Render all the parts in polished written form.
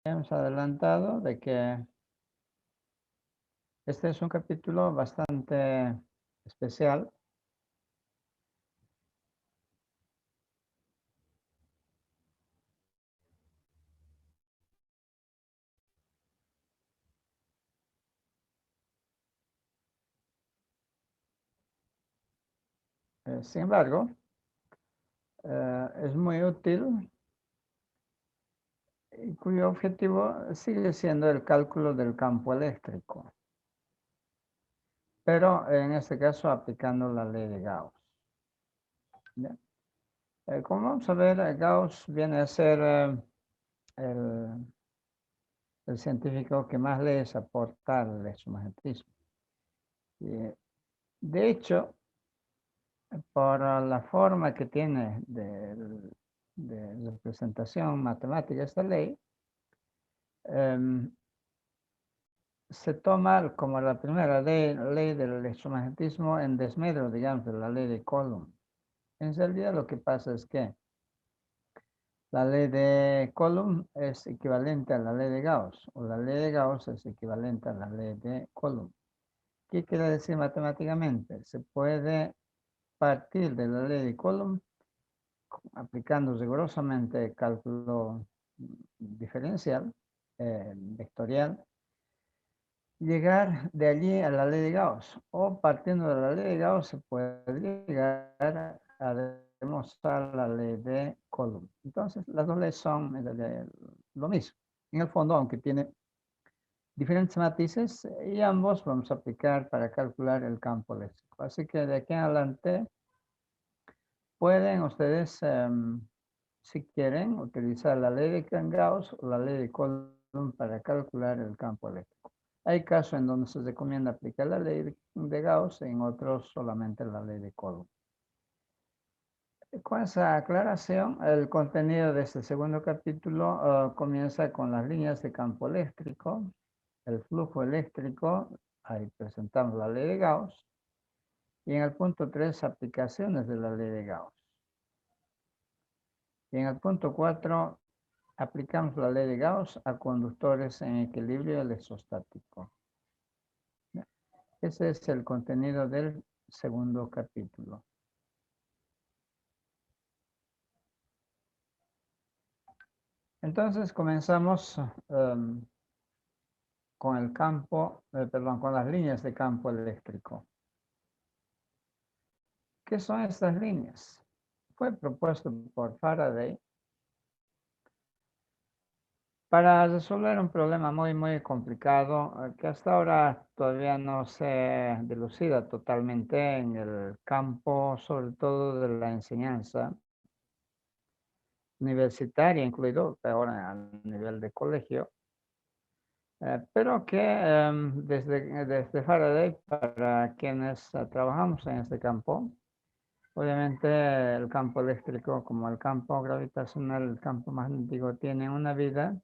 Hemos adelantado de que este es un capítulo bastante especial. Sin embargo, es muy útil y cuyo objetivo sigue siendo el cálculo del campo eléctrico, pero en este caso aplicando la ley de Gauss. ¿Ya? Como vamos a ver, Gauss viene a ser el, el científico que más leyes aporta al electromagnetismo. Y, de hecho, por la forma que tiene de representación matemática esta ley, se toma como la primera ley del electromagnetismo en desmedro, digamos, de la ley de Coulomb. En realidad lo que pasa es que la ley de Coulomb es equivalente a la ley de Gauss, o la ley de Gauss es equivalente a la ley de Coulomb. ¿Qué quiere decir matemáticamente? Se puede partir de la ley de Coulomb aplicando rigurosamente el cálculo diferencial, vectorial, llegar de allí a la ley de Gauss, o partiendo de la ley de Gauss se puede llegar a demostrar la ley de Coulomb. Entonces, las dos leyes son lo mismo. En el fondo, aunque tiene diferentes matices, y ambos vamos a aplicar para calcular el campo eléctrico. Así que de aquí en adelante pueden ustedes, si quieren, utilizar la ley de Gauss o la ley de Coulomb para calcular el campo eléctrico. Hay casos en donde se recomienda aplicar la ley de Gauss, en otros solamente la ley de Coulomb. Con esa aclaración, el contenido de este segundo capítulo comienza con las líneas de campo eléctrico, el flujo eléctrico, ahí presentamos la ley de Gauss, y en el punto 3, aplicaciones de la ley de Gauss. Y en el punto 4, aplicamos la ley de Gauss a conductores en equilibrio electrostático. Ese es el contenido del segundo capítulo. Entonces comenzamos con el campo, con las líneas de campo eléctrico. ¿Qué son estas líneas? Fue propuesto por Faraday para resolver un problema muy complicado que hasta ahora todavía no se dilucida totalmente en el campo, sobre todo de la enseñanza universitaria, incluido ahora a nivel de colegio, pero que desde Faraday, para quienes trabajamos en este campo, obviamente el campo eléctrico como el campo gravitacional, el campo magnético, tienen una vida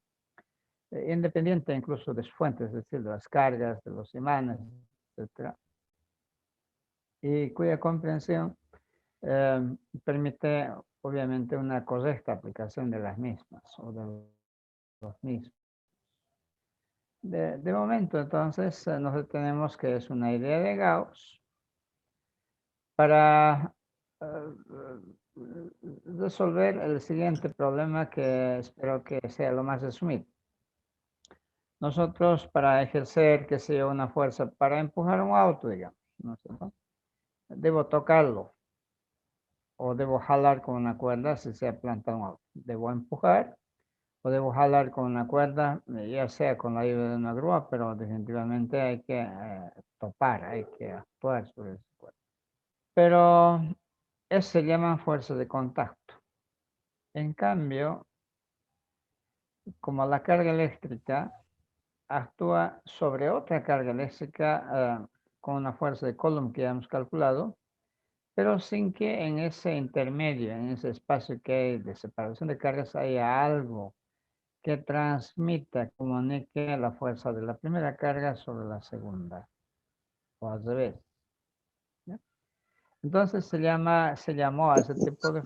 independiente incluso de sus fuentes, es decir, de las cargas, de los imanes, etc. Y cuya comprensión permite obviamente una correcta aplicación de las mismas o de los mismos. De momento, entonces, nos detenemos que es una idea de Gauss para resolver el siguiente problema, que espero que sea lo más resumido. Nosotros, para ejercer, qué sé yo, una fuerza, para empujar un auto, digamos, ¿no es cierto? Debo tocarlo o debo jalar con una cuerda si se planta un auto. Debo empujar o debo jalar con una cuerda, ya sea con la ayuda de una grúa, pero definitivamente hay que topar, hay que actuar sobre esa cuerda. Pero eso se llama fuerza de contacto. En cambio, como la carga eléctrica actúa sobre otra carga eléctrica con una fuerza de Coulomb que ya hemos calculado, pero sin que en ese intermedio, en ese espacio que hay de separación de cargas, haya algo que transmita, comunique la fuerza de la primera carga sobre la segunda, o al revés. ¿Ya? Entonces se llamó a ese tipo de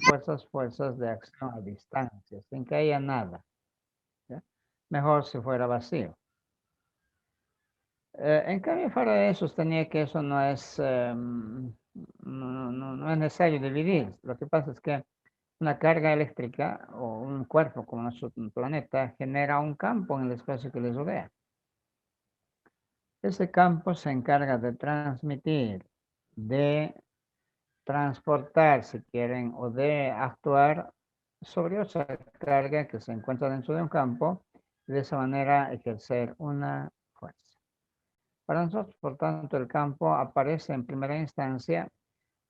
fuerzas de acción a distancia, sin que haya nada. ¿Ya? mejor si fuera vacío. En cambio, Faraday sostenía que eso no es, no es necesario dividir. Lo que pasa es que una carga eléctrica o un cuerpo como nuestro planeta genera un campo en el espacio que le rodea. Ese campo se encarga de transmitir, de transportar, si quieren, o de actuar sobre otra carga que se encuentra dentro de un campo y de esa manera ejercer una fuerza. Para nosotros, por tanto, el campo aparece en primera instancia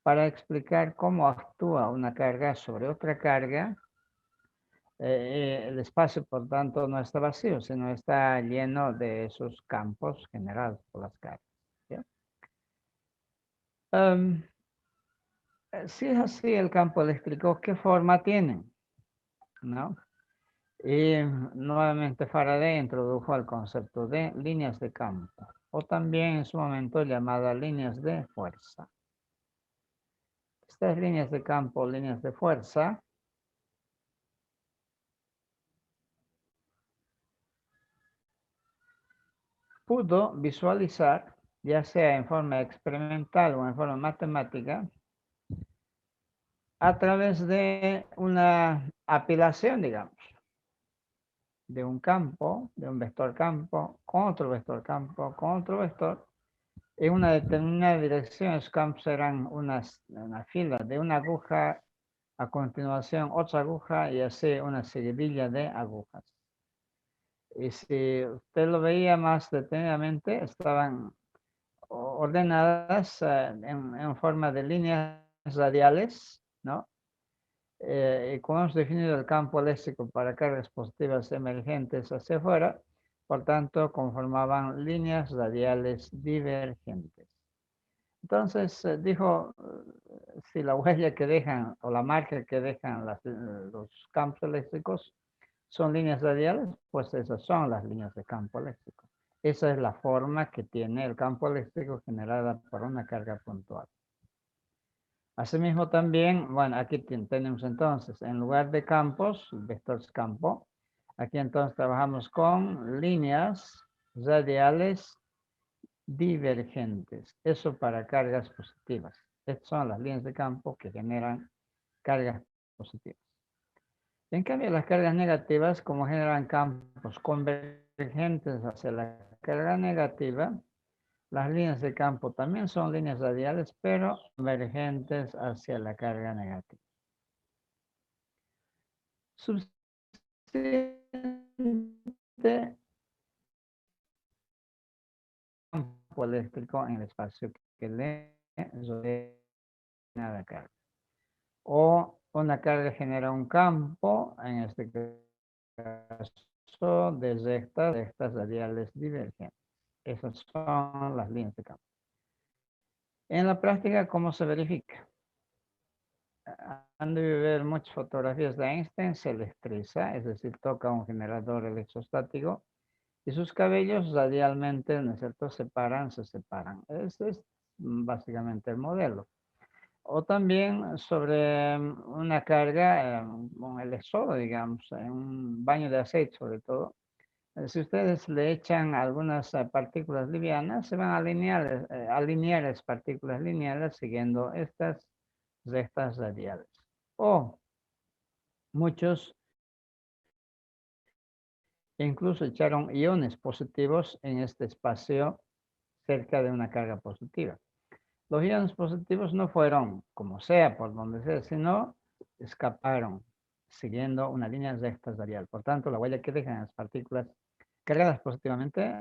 para explicar cómo actúa una carga sobre otra carga. El espacio, por tanto, no está vacío, sino está lleno de esos campos generados por las cargas. ¿Sí? Si es así el campo eléctrico, ¿qué forma tiene? ¿No? Y nuevamente Faraday introdujo el concepto de líneas de campo, o también en su momento llamadas líneas de fuerza. Estas líneas de campo, líneas de fuerza, pudo visualizar, ya sea en forma experimental o en forma matemática, a través de una apilación, digamos, de un campo, de un vector campo, con otro vector campo, con otro vector, en una determinada dirección. Los campos eran una fila de una aguja, a continuación otra aguja y así una seguidilla de agujas. Y si usted lo veía más detenidamente, estaban ordenadas en forma de líneas radiales, ¿no? Y como hemos definido el campo eléctrico para cargas positivas emergentes hacia afuera, por tanto, conformaban líneas radiales divergentes. Entonces, dijo, si la huella que dejan o la marca que dejan los campos eléctricos son líneas radiales, pues esas son las líneas de campo eléctrico. Esa es la forma que tiene el campo eléctrico generada por una carga puntual. Asimismo también, bueno, aquí tenemos entonces, en lugar de campos, vectores campo, aquí entonces trabajamos con líneas radiales divergentes. Eso para cargas positivas. Estas son las líneas de campo que generan cargas positivas. En cambio, las cargas negativas, como generan campos convergentes hacia la carga negativa, las líneas de campo también son líneas radiales, pero convergentes hacia la carga negativa. Subsiste campo eléctrico en el espacio que le rodea la carga. O una carga genera un campo, en este caso de rectas radiales divergentes. Esas son las líneas de campo. En la práctica, ¿cómo se verifica? Han de ver muchas fotografías de Einstein, se electriza, es decir, toca un generador electrostático y sus cabellos radialmente, ¿no es cierto?, se separan. Ese es básicamente el modelo. O también sobre una carga, un electrodo, digamos, en un baño de aceite sobre todo. Si ustedes le echan algunas partículas livianas, se van a alinear las partículas lineales siguiendo estas rectas radiales. O muchos incluso echaron iones positivos en este espacio cerca de una carga positiva. Los iones positivos no fueron, como sea, por donde sea, sino escaparon siguiendo una línea recta radial. Por tanto, la huella que dejan las partículas cargadas positivamente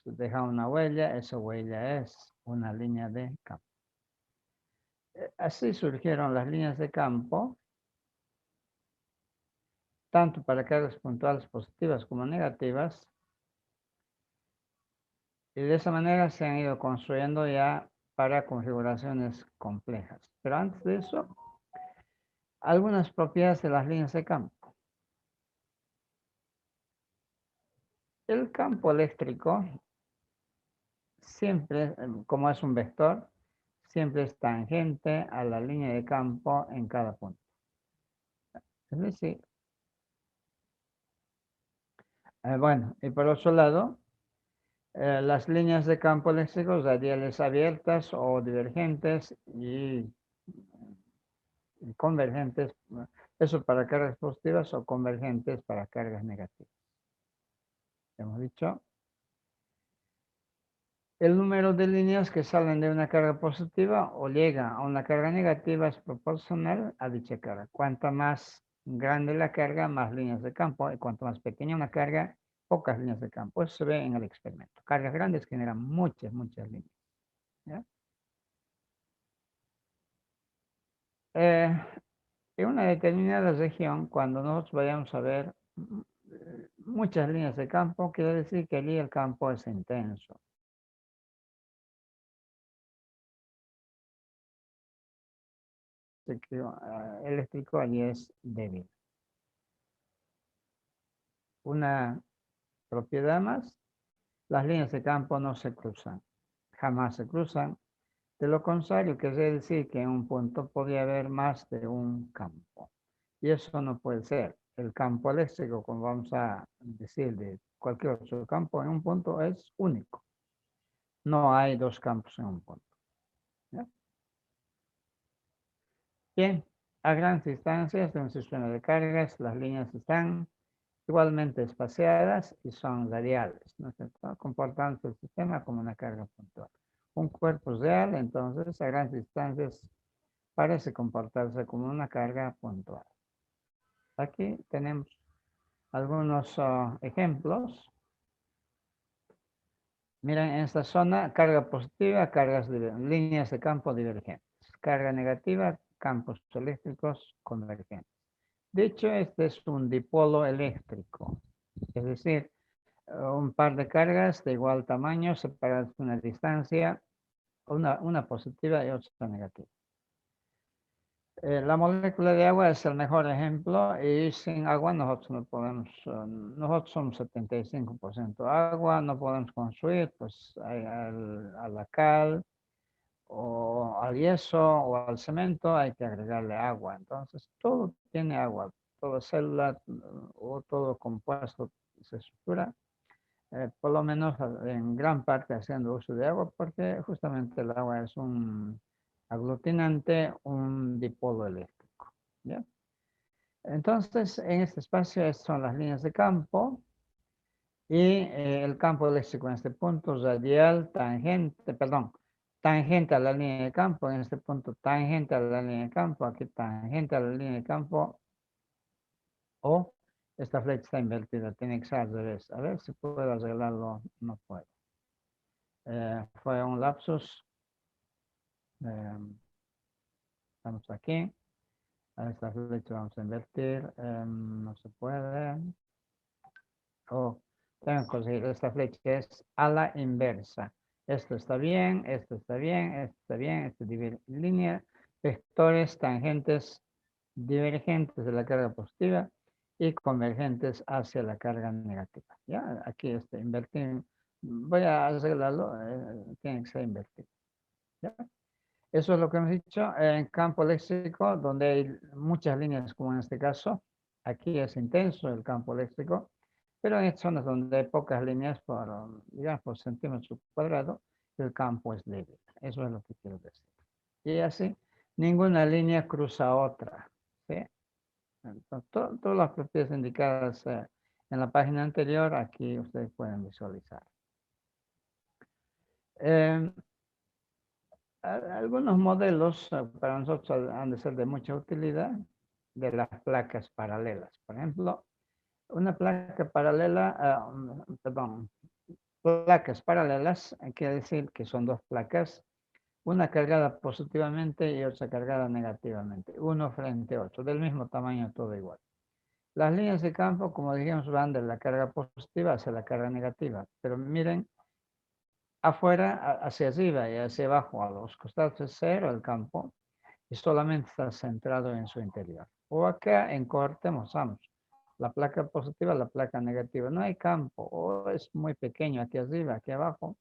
deja una huella, esa huella es una línea de campo. Así surgieron las líneas de campo, tanto para cargas puntuales positivas como negativas, y de esa manera se han ido construyendo ya para configuraciones complejas. Pero antes de eso, algunas propiedades de las líneas de campo. El campo eléctrico siempre, como es un vector, siempre es tangente a la línea de campo en cada punto. Es decir, Bueno, y por otro lado, las líneas de campo eléctrico radiales abiertas o divergentes y convergentes, eso para cargas positivas o convergentes para cargas negativas. Hemos dicho, el número de líneas que salen de una carga positiva o llegan a una carga negativa es proporcional a dicha carga. Cuanta más grande la carga, más líneas de campo, y cuanto más pequeña una carga, pocas líneas de campo. Eso se ve en el experimento. Cargas grandes generan muchas líneas. ¿Ya? Eh, en una determinada región, cuando nosotros vayamos a ver muchas líneas de campo, quiere decir que allí el campo es intenso. Eléctrico allí es débil. Una propiedad más, las líneas de campo no se cruzan, jamás se cruzan. De lo contrario, quiere decir que en un punto podría haber más de un campo. Y eso no puede ser. El campo eléctrico, como vamos a decir de cualquier otro campo, en un punto es único. No hay dos campos en un punto. ¿Ya? Bien, a grandes distancias de un sistema de cargas, las líneas están igualmente espaciadas y son radiales, ¿no es cierto? Comportándose el sistema como una carga puntual. Un cuerpo real, entonces, a grandes distancias parece comportarse como una carga puntual. Aquí tenemos algunos ejemplos. Miren, en esta zona, carga positiva, líneas de campo divergentes. Carga negativa, campos eléctricos convergentes. De hecho, este es un dipolo eléctrico, es decir, un par de cargas de igual tamaño separadas por una distancia, una positiva y otra negativa. La molécula de agua es el mejor ejemplo y sin agua nosotros no podemos, nosotros somos 75% agua, no podemos construir, pues a la cal o al yeso o al cemento hay que agregarle agua. Entonces todo tiene agua, toda célula o todo compuesto se estructura, por lo menos en gran parte haciendo uso de agua porque justamente el agua es un aglutinante, un dipolo eléctrico. ¿Ya? Entonces, en este espacio estas son las líneas de campo y el campo eléctrico en este punto radial, tangente a la línea de campo, en este punto tangente a la línea de campo, aquí tangente a la línea de campo, o esta flecha está invertida, tiene que ser al revés. A ver si puedo arreglarlo, no puedo. Fue un lapsus. Estamos aquí. A esta flecha vamos a invertir. No se puede. Oh, tengo que conseguir. Esta flecha es a la inversa. Esto está bien, esto está bien, esto está bien. Esto divide línea. Vectores tangentes divergentes de la carga positiva y convergentes hacia la carga negativa. ¿Ya? Aquí está invertir. Voy a arreglarlo. Tiene que ser invertido. ¿Ya? Eso es lo que hemos dicho en campo eléctrico, donde hay muchas líneas, como en este caso. Aquí es intenso el campo eléctrico, pero en zonas donde hay pocas líneas digamos, por centímetro cuadrado, el campo es débil. Eso es lo que quiero decir. Y así, ninguna línea cruza otra. ¿Sí? Entonces, todas las propiedades indicadas en la página anterior, aquí ustedes pueden visualizar. Algunos modelos para nosotros han de ser de mucha utilidad de las placas paralelas. Por ejemplo, una placa paralela, perdón, placas paralelas, quiere decir que son dos placas, una cargada positivamente y otra cargada negativamente, uno frente a otro, del mismo tamaño, todo igual. Las líneas de campo, como dijimos, van de la carga positiva hacia la carga negativa, pero miren, afuera, hacia arriba y hacia abajo, a los costados es cero el campo, y solamente está centrado en su interior. O acá en corte mostramos la placa positiva, la placa negativa. No hay campo, o es muy pequeño aquí arriba, aquí abajo,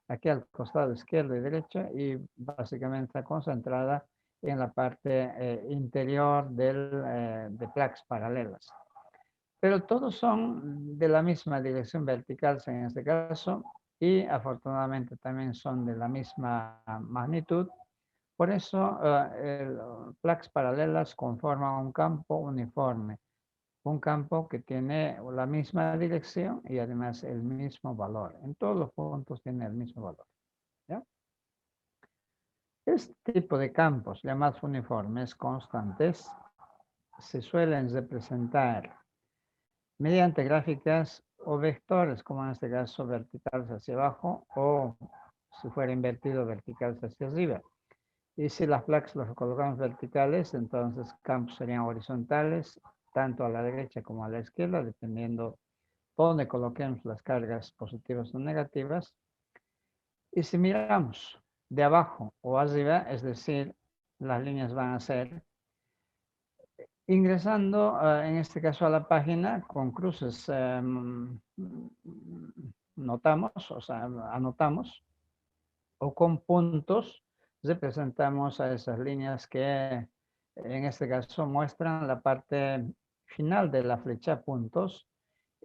aquí al costado izquierdo y derecho, y básicamente está concentrada en la parte interior de placas paralelas. pero todos son de la misma dirección vertical en este caso y afortunadamente también son de la misma magnitud. Por eso placas paralelas conforman un campo uniforme, un campo que tiene la misma dirección y además el mismo valor. En todos los puntos tiene el mismo valor. ¿Ya? Este tipo de campos llamados uniformes constantes se suelen representar mediante gráficas o vectores, como en este caso verticales hacia abajo o si fuera invertido verticales hacia arriba. Y si las placas las colocamos verticales, entonces campos serían horizontales, tanto a la derecha como a la izquierda, dependiendo dónde coloquemos las cargas positivas o negativas. Y si miramos de abajo o arriba, es decir, las líneas van a ser ingresando, en este caso a la página, con cruces, notamos, o sea, anotamos, o con puntos, representamos a esas líneas que en este caso muestran la parte final de la flecha puntos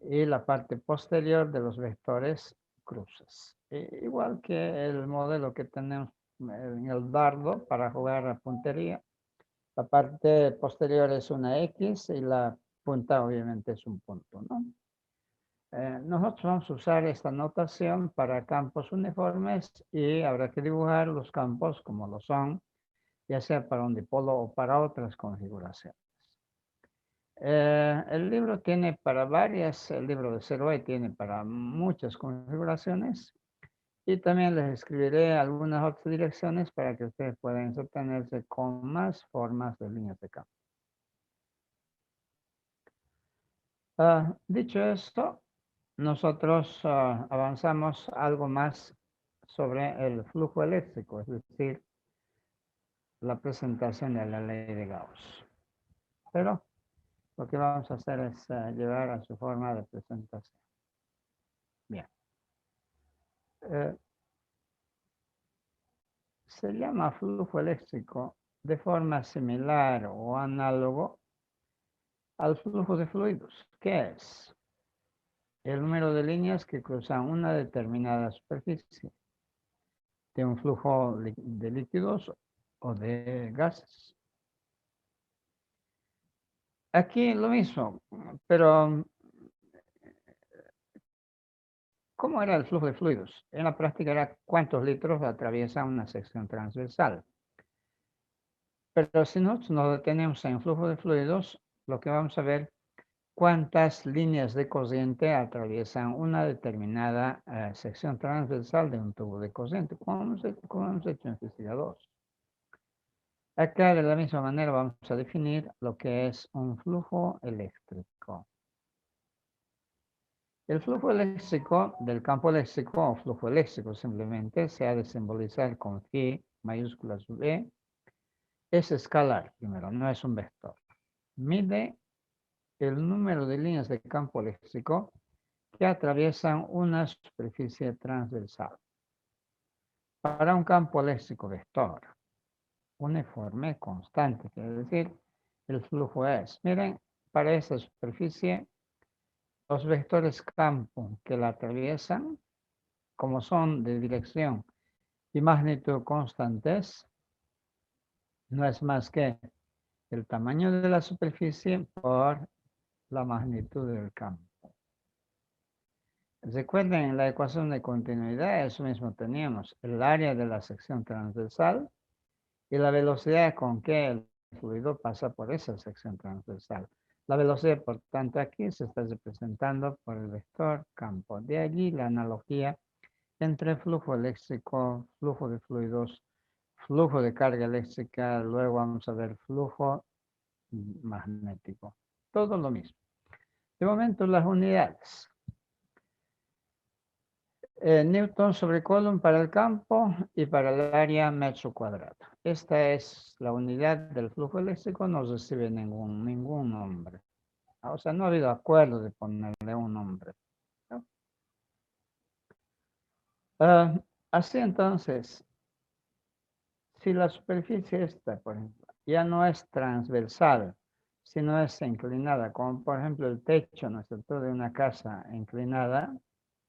y la parte posterior de los vectores cruces. Igual que el modelo que tenemos en el dardo para jugar a puntería, la parte posterior es una X y la punta obviamente es un punto, ¿no? Nosotros vamos a usar esta notación para campos uniformes y habrá que dibujar los campos como lo son, ya sea para un dipolo o para otras configuraciones. El libro tiene para varias, el libro de Zeroe tiene para muchas configuraciones y también les escribiré algunas otras direcciones para que ustedes puedan entretenerse con más formas de líneas de campo. Dicho esto, nosotros avanzamos algo más sobre el flujo eléctrico, es decir, la presentación de la ley de Gauss. Pero lo que vamos a hacer es llevar a su forma de presentación. Bien. Se llama flujo eléctrico de forma similar o análogo al flujo de fluidos. ¿Qué es? El número de líneas que cruzan una determinada superficie de un flujo de líquidos o de gases. Aquí lo mismo, pero ¿cómo era el flujo de fluidos? En la práctica era cuántos litros atraviesa una sección transversal. Pero si nosotros nos detenemos en flujo de fluidos, lo que vamos a ver cuántas líneas de corriente atraviesan una determinada sección transversal de un tubo de corriente, como hemos hecho en física 2. Acá de la misma manera vamos a definir lo que es un flujo eléctrico. El flujo eléctrico del campo eléctrico o flujo eléctrico simplemente se ha de simbolizar con phi mayúscula sub e. Es escalar primero, no es un vector. Mide el número de líneas de campo eléctrico que atraviesan una superficie transversal. Para un campo eléctrico vector uniforme, constante, quiere decir, el flujo es, miren, para esta superficie, los vectores campo que la atraviesan, como son de dirección y magnitud constantes, no es más que el tamaño de la superficie por la magnitud del campo. Recuerden, en la ecuación de continuidad, eso mismo teníamos, el área de la sección transversal y la velocidad con que el fluido pasa por esa sección transversal. La velocidad, por tanto, aquí se está representando por el vector campo. De allí la analogía entre flujo eléctrico, flujo de fluidos, flujo de carga eléctrica, luego vamos a ver flujo magnético. Todo lo mismo. De momento, las unidades. Newton sobre Coulomb para el campo y para el área metro cuadrado. Esta es la unidad del flujo eléctrico, no recibe ningún nombre. O sea, no ha habido acuerdo de ponerle un nombre, ¿no? Así entonces, si la superficie esta, por ejemplo, ya no es transversal, si no es inclinada, como por ejemplo el techo, ¿no es cierto?, de una casa inclinada,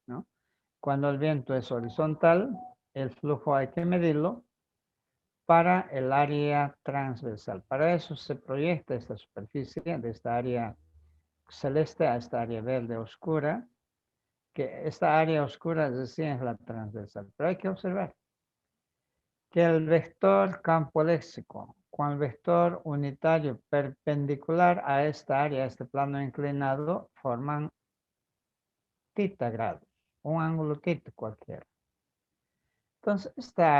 ¿no? Cuando el viento es horizontal, el flujo hay que medirlo para el área transversal. Para eso se proyecta esta superficie de esta área celeste a esta área verde oscura, que esta área oscura es decir, es la transversal. Pero hay que observar que el vector campo léxico con el vector unitario perpendicular a esta área, a este plano inclinado, forman θ grados, un ángulo θ cualquiera. Entonces, esta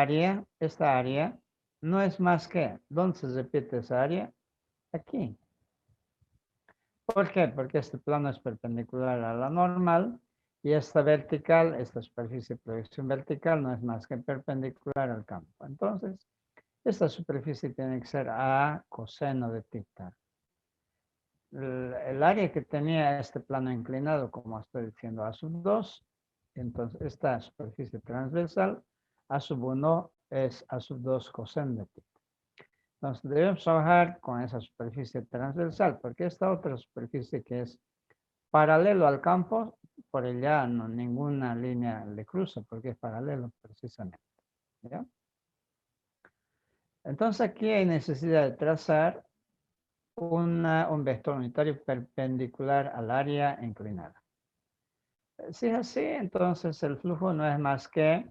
área no es más que, ¿dónde se repite esa área? Aquí. ¿Por qué? Porque este plano es perpendicular a la normal y esta vertical, esta superficie de proyección vertical no es más que perpendicular al campo. Entonces, esta superficie tiene que ser a coseno de θ. El área que tenía este plano inclinado, como estoy diciendo, a sub 2, entonces esta superficie transversal, a sub 1 es a sub 2 coseno de θ. Entonces debemos trabajar con esa superficie transversal, porque esta otra superficie que es paralelo al campo, por ella no, ninguna línea le cruza, porque es paralelo precisamente. ¿Ya? Entonces aquí hay necesidad de trazar un vector unitario perpendicular al área inclinada. Si es así, entonces el flujo no es más que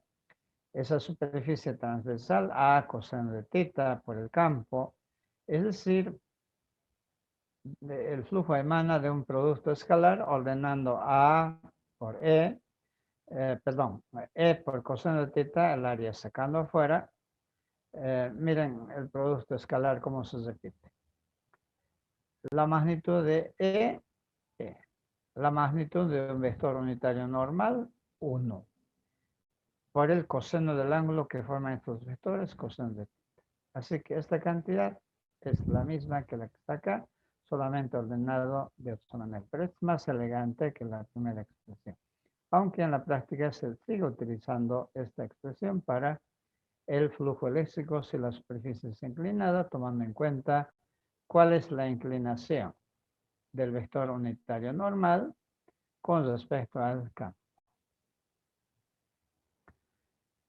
esa superficie transversal a coseno de θ por el campo, es decir, el flujo emana de un producto escalar ordenando A por perdón, E por coseno de θ, el área sacando afuera. Miren el producto escalar cómo se repite. La magnitud de E, la magnitud de un vector unitario normal, 1. Por el coseno del ángulo que forman estos vectores, coseno de θ. Así que esta cantidad es la misma que la que está acá, solamente ordenado de otra manera. Pero es más elegante que la primera expresión. Aunque en la práctica se sigue utilizando esta expresión para el flujo eléctrico si la superficie es inclinada, tomando en cuenta cuál es la inclinación del vector unitario normal con respecto al campo.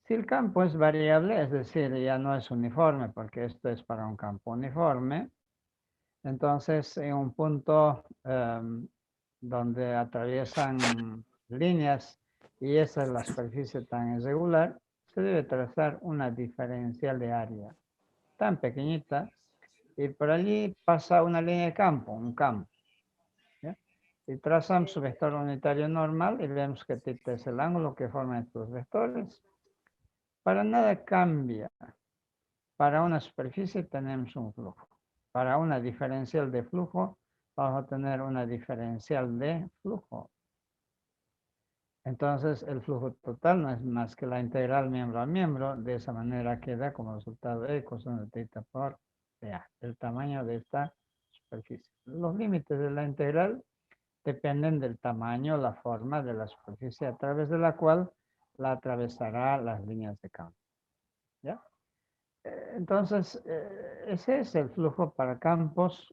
Si el campo es variable, es decir, ya no es uniforme, porque esto es para un campo uniforme, entonces en un punto donde atraviesan líneas y esa es la superficie tan irregular, se debe trazar una diferencial de área tan pequeñita y por allí pasa una línea de campo, un campo. ¿Ya? Y trazamos su vector unitario normal y vemos que θ es el ángulo que forman estos vectores. Para nada cambia. Para una superficie tenemos un flujo. Para una diferencial de flujo vamos a tener una diferencial de flujo. Entonces el flujo total no es más que la integral miembro a miembro. De esa manera queda como resultado E coseno de θ por dA, el tamaño de esta superficie. Los límites de la integral dependen del tamaño, la forma de la superficie a través de la cual la atravesará las líneas de campo. ¿Ya? Entonces, ese es el flujo para campos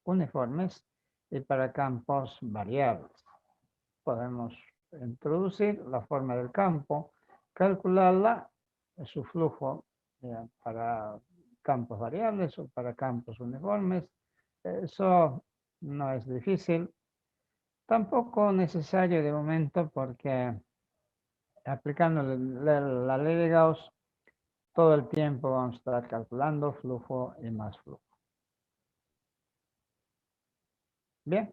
uniformes y para campos variables. Podemos introducir la forma del campo, calcularla, su flujo para campos variables o para campos uniformes. Eso no es difícil. Tampoco necesario de momento porque aplicando la ley de Gauss, todo el tiempo vamos a estar calculando flujo y más flujo. Bien.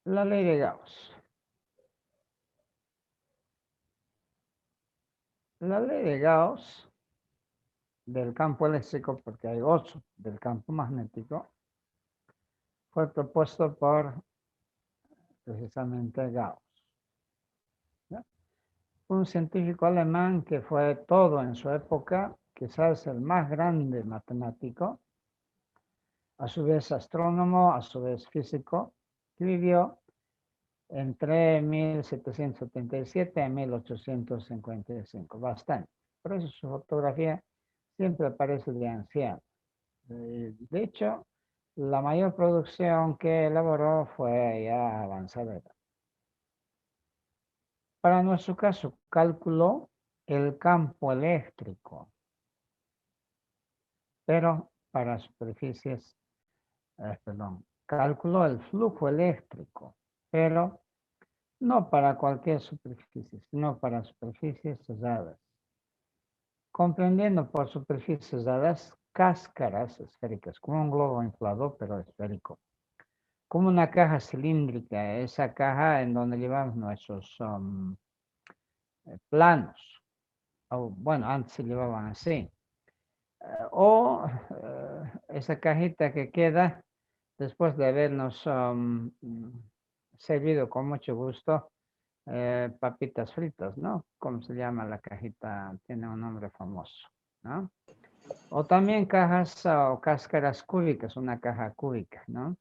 La ley de Gauss. La ley de Gauss del campo eléctrico, porque hay 8 del campo magnético, fue propuesto por precisamente Gauss. ¿Ya? Un científico alemán que fue todo en su época, quizás el más grande matemático, a su vez astrónomo, a su vez físico, que vivió entre 1777 y 1855, bastante. Por eso su fotografía siempre aparece de anciano. De hecho, la mayor producción que elaboró fue ya avanzada. Para nuestro caso, calculó el campo eléctrico, pero para superficies, perdón, calculó el flujo eléctrico, pero no para cualquier superficie, sino para superficies cerradas, comprendiendo por superficies cerradas cáscaras esféricas, como un globo inflado, pero esférico, como una caja cilíndrica, esa caja en donde llevamos nuestros planos, o bueno, antes se llevaban así, o esa cajita que queda después de habernos servido con mucho gusto papitas fritas, ¿no? ¿Cómo se llama la cajita? Tiene un nombre famoso, ¿no? O también cajas o cáscaras cúbicas, una caja cúbica, ¿no?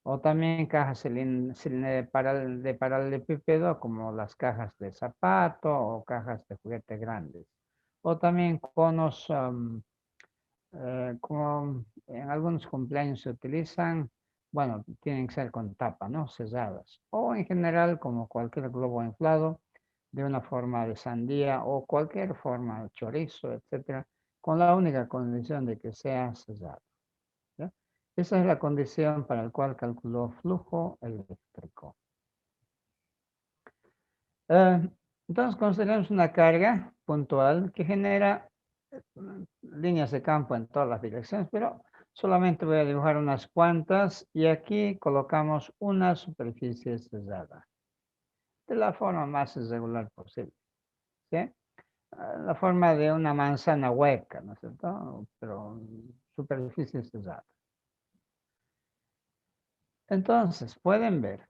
O también cajas de paralelepípedo, como las cajas de zapato o cajas de juguete grandes. O también conos, como en algunos cumpleaños se utilizan, bueno, tienen que ser con tapa, ¿no? Cerradas. O en general, como cualquier globo inflado, de una forma de sandía o cualquier forma de chorizo, etcétera, con la única condición de que sea cerrado. ¿Ya? Esa es la condición para la cual calculó flujo eléctrico. Eh, entonces consideramos una carga puntual que genera líneas de campo en todas las direcciones, pero solamente voy a dibujar unas cuantas y aquí colocamos una superficie cerrada de la forma más irregular posible, ¿sí? La forma de una manzana hueca, ¿no es cierto? Pero superficie cerrada. Entonces, pueden ver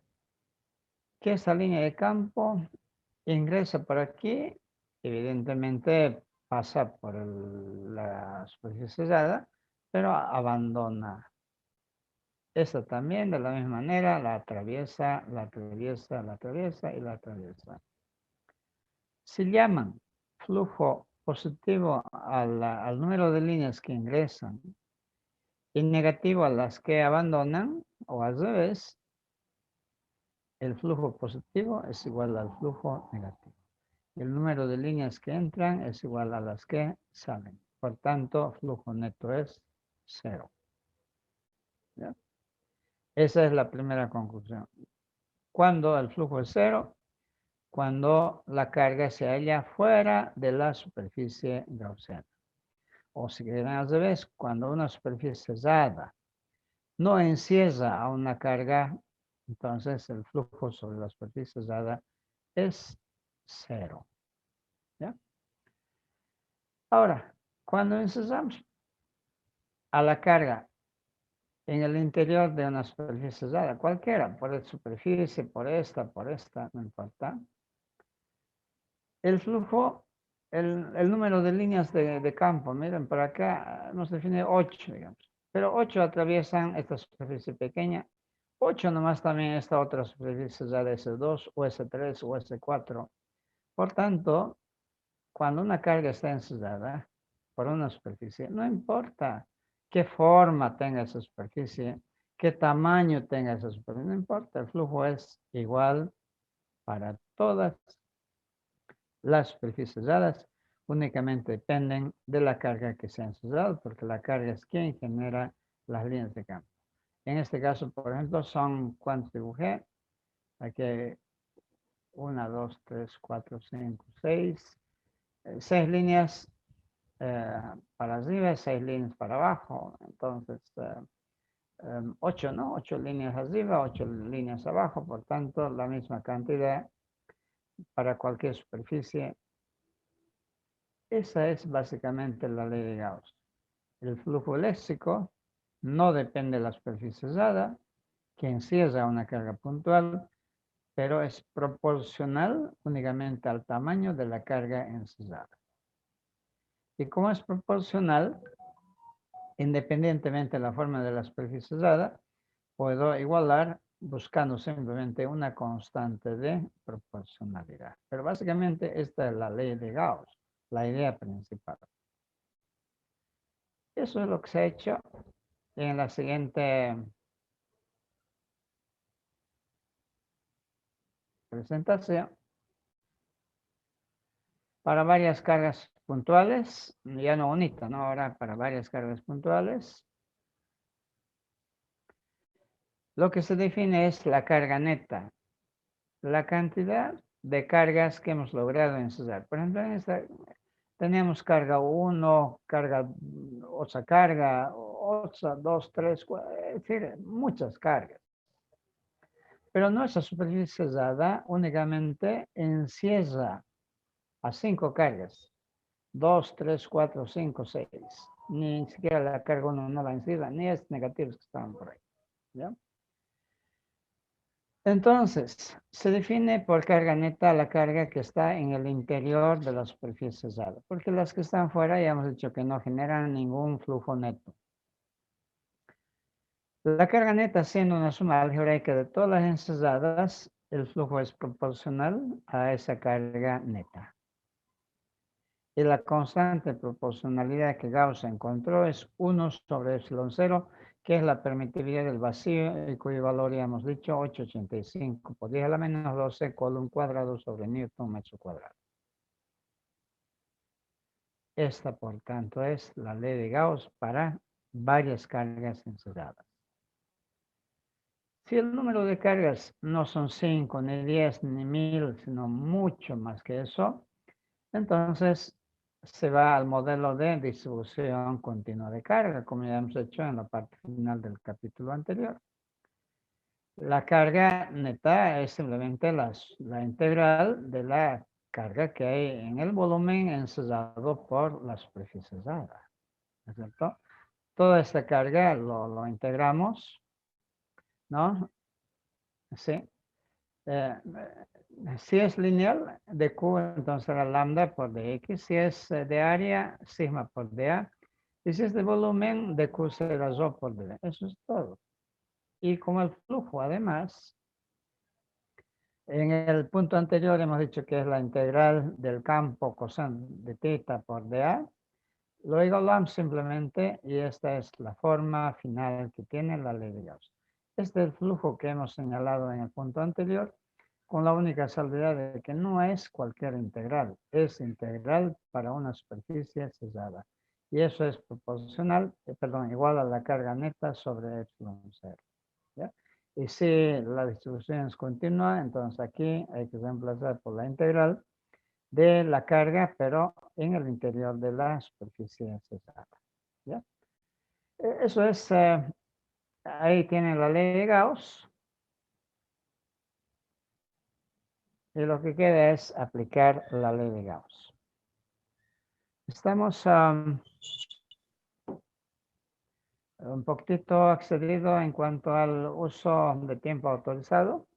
que esta línea de campo ingresa por aquí, evidentemente pasa por la superficie cerrada, pero abandona. Esta también de la misma manera la atraviesa, la atraviesa, la atraviesa y la atraviesa. Si llaman flujo positivo al número de líneas que ingresan y negativo a las que abandonan, o al revés, el flujo positivo es igual al flujo negativo. El número de líneas que entran es igual a las que salen. Por tanto, flujo neto es 0. ¿Ya? Esa es la primera conclusión. Cuando el flujo es 0, cuando la carga se halla fuera de la superficie gaussiana. O si quieren al revés, cuando una superficie cerrada no encierra a una carga, entonces el flujo sobre la superficie cerrada es 0. ¿Ya? Ahora, cuando encerramos a la carga en el interior de una superficie cerrada, cualquiera, por esta superficie, por esta, no importa, el flujo, el número de líneas de campo, miren, por acá nos define 8, digamos. Pero 8 atraviesan esta superficie pequeña. 8 nomás también esta otra superficie ya de S2 o S3 o S4. Por tanto, cuando una carga está encerrada por una superficie, no importa qué forma tenga esa superficie, qué tamaño tenga esa superficie, no importa, el flujo es igual para todas las superficies cerradas, únicamente dependen de la carga que se ha encerrado, porque la carga es quien genera las líneas de campo. En este caso, por ejemplo, son, ¿cuántos dibujé? Aquí hay 1, 2, 3, 4, 5, 6. 6 líneas para arriba, 6 líneas para abajo. Entonces, 8, ¿no? 8 líneas arriba, 8 líneas abajo. Por tanto, la misma cantidad para cualquier superficie. Esa es básicamente la ley de Gauss. El flujo eléctrico no depende de la superficie cerrada, que encierra una carga puntual, pero es proporcional únicamente al tamaño de la carga encerrada. Y como es proporcional, independientemente de la forma de la superficie cerrada, puedo igualar buscando simplemente una constante de proporcionalidad. Pero básicamente esta es la ley de Gauss, la idea principal. Eso es lo que se ha hecho en la siguiente presentación. Para varias cargas puntuales, ya no unita, ¿no? Ahora para varias cargas puntuales. Lo que se define es la carga neta, la cantidad de cargas que hemos logrado ensayar. Por ejemplo, en esta tenemos carga 1, carga, otra carga, otra, 2, 3, 4, es decir, muchas cargas. Pero nuestra superficie cesada únicamente encierra a 5 cargas. 2, 3, 4, 5, 6. Ni siquiera la carga 1 no la encierra, ni es negativos que estaban por ahí. ¿Ya? Entonces, se define por carga neta la carga que está en el interior de la superficie cesada, porque las que están fuera ya hemos dicho que no generan ningún flujo neto. La carga neta, siendo una suma algebraica de todas las encesadas, el flujo es proporcional a esa carga neta. Y la constante proporcionalidad que Gauss encontró es 1 sobre epsilon 0, que es la permitividad del vacío, y cuyo valor ya hemos dicho 885 por 10 a la menos 12 Coulomb cuadrado sobre Newton metro cuadrado. Esta, por tanto, es la ley de Gauss para varias cargas encesadas. Si el número de cargas no son 5, ni 10, ni 1000, sino mucho más que eso, entonces se va al modelo de distribución continua de carga, como ya hemos hecho en la parte final del capítulo anterior. La carga neta es simplemente la integral de la carga que hay en el volumen ensayado por la superficie cesada. ¿No es cierto? Toda esta carga lo integramos, ¿no? Sí. Si es lineal, de Q, entonces será lambda por dx. Si es de área, sigma por dA. Y si es de volumen, de Q será rho por dV. Eso es todo. Y como el flujo, además, en el punto anterior hemos dicho que es la integral del campo coseno de θ por dA. Lo igualamos simplemente y esta es la forma final que tiene la ley de Gauss. Este es el flujo que hemos señalado en el punto anterior, con la única salvedad de que no es cualquier integral, es integral para una superficie cesada. Y eso es proporcional, igual a la carga neta sobre epsilon 0. ¿Ya? Y si la distribución es continua, entonces aquí hay que reemplazar por la integral de la carga, pero en el interior de la superficie cesada. ¿Ya? Eso es, ahí tienen la ley de Gauss. Y lo que queda es aplicar la ley de Gauss. Estamos un poquito excedido en cuanto al uso de tiempo autorizado.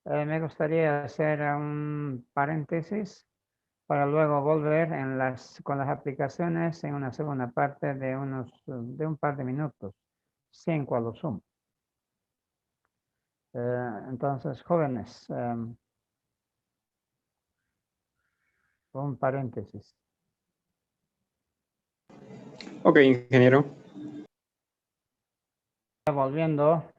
Me gustaría hacer un paréntesis para luego volver con las aplicaciones en una segunda parte de un par de minutos, 5 a lo sumo. Entonces, jóvenes, un paréntesis. Ok, ingeniero. Volviendo.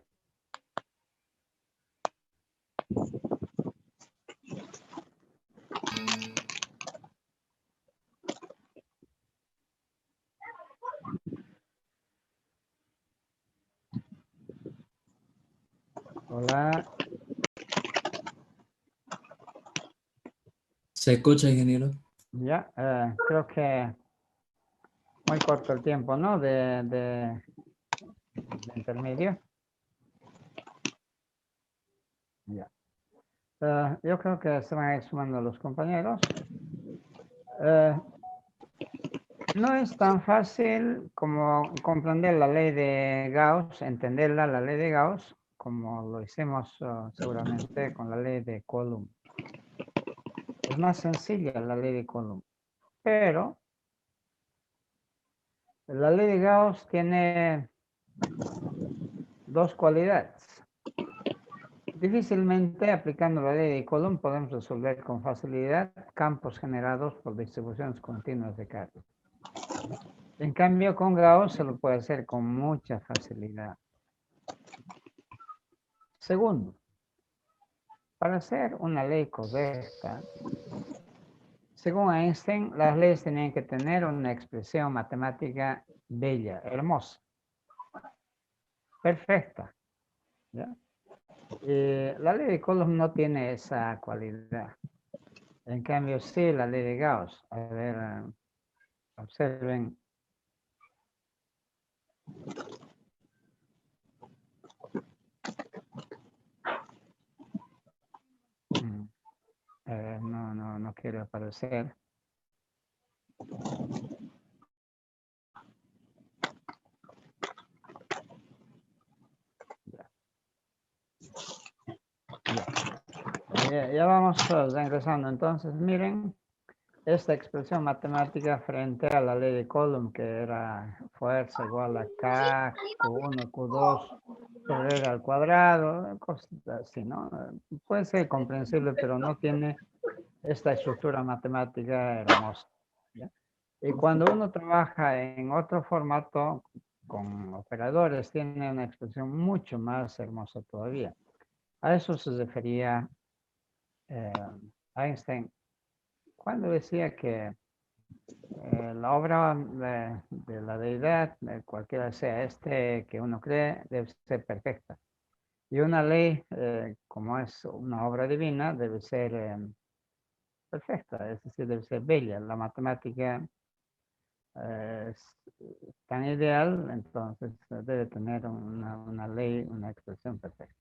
Hola. ¿Se escucha, ingeniero? Ya, creo que muy corto el tiempo, ¿no? De intermedio. Ya. Yo creo que se van a ir sumando los compañeros. No es tan fácil como comprender la ley de Gauss, entenderla, la ley de Gauss, como lo hicimos seguramente con la ley de Coulomb. Es más sencilla la ley de Coulomb, pero la ley de Gauss tiene dos cualidades. Difícilmente aplicando la ley de Coulomb podemos resolver con facilidad campos generados por distribuciones continuas de carga. En cambio, con Gauss se lo puede hacer con mucha facilidad. Segundo, para hacer una ley correcta, según Einstein, las leyes tenían que tener una expresión matemática bella, hermosa, perfecta. ¿Ya? La ley de Coulomb no tiene esa cualidad. En cambio, sí, la ley de Gauss. A ver, observen. A ver, no quiero aparecer. Ya vamos regresando. Entonces, miren esta expresión matemática frente a la ley de Coulomb, que era fuerza igual a K, Q1, Q2, sobre R al cuadrado, cosas así, ¿no? Puede ser comprensible, pero no tiene esta estructura matemática hermosa. ¿Ya? Y cuando uno trabaja en otro formato, con operadores, tiene una expresión mucho más hermosa todavía. A eso se refería Einstein cuando decía que la obra de la deidad, cualquiera sea que uno cree, debe ser perfecta. Y una ley, como es una obra divina, debe ser perfecta, es decir, debe ser bella. La matemática es tan ideal, entonces debe tener una ley, una expresión perfecta.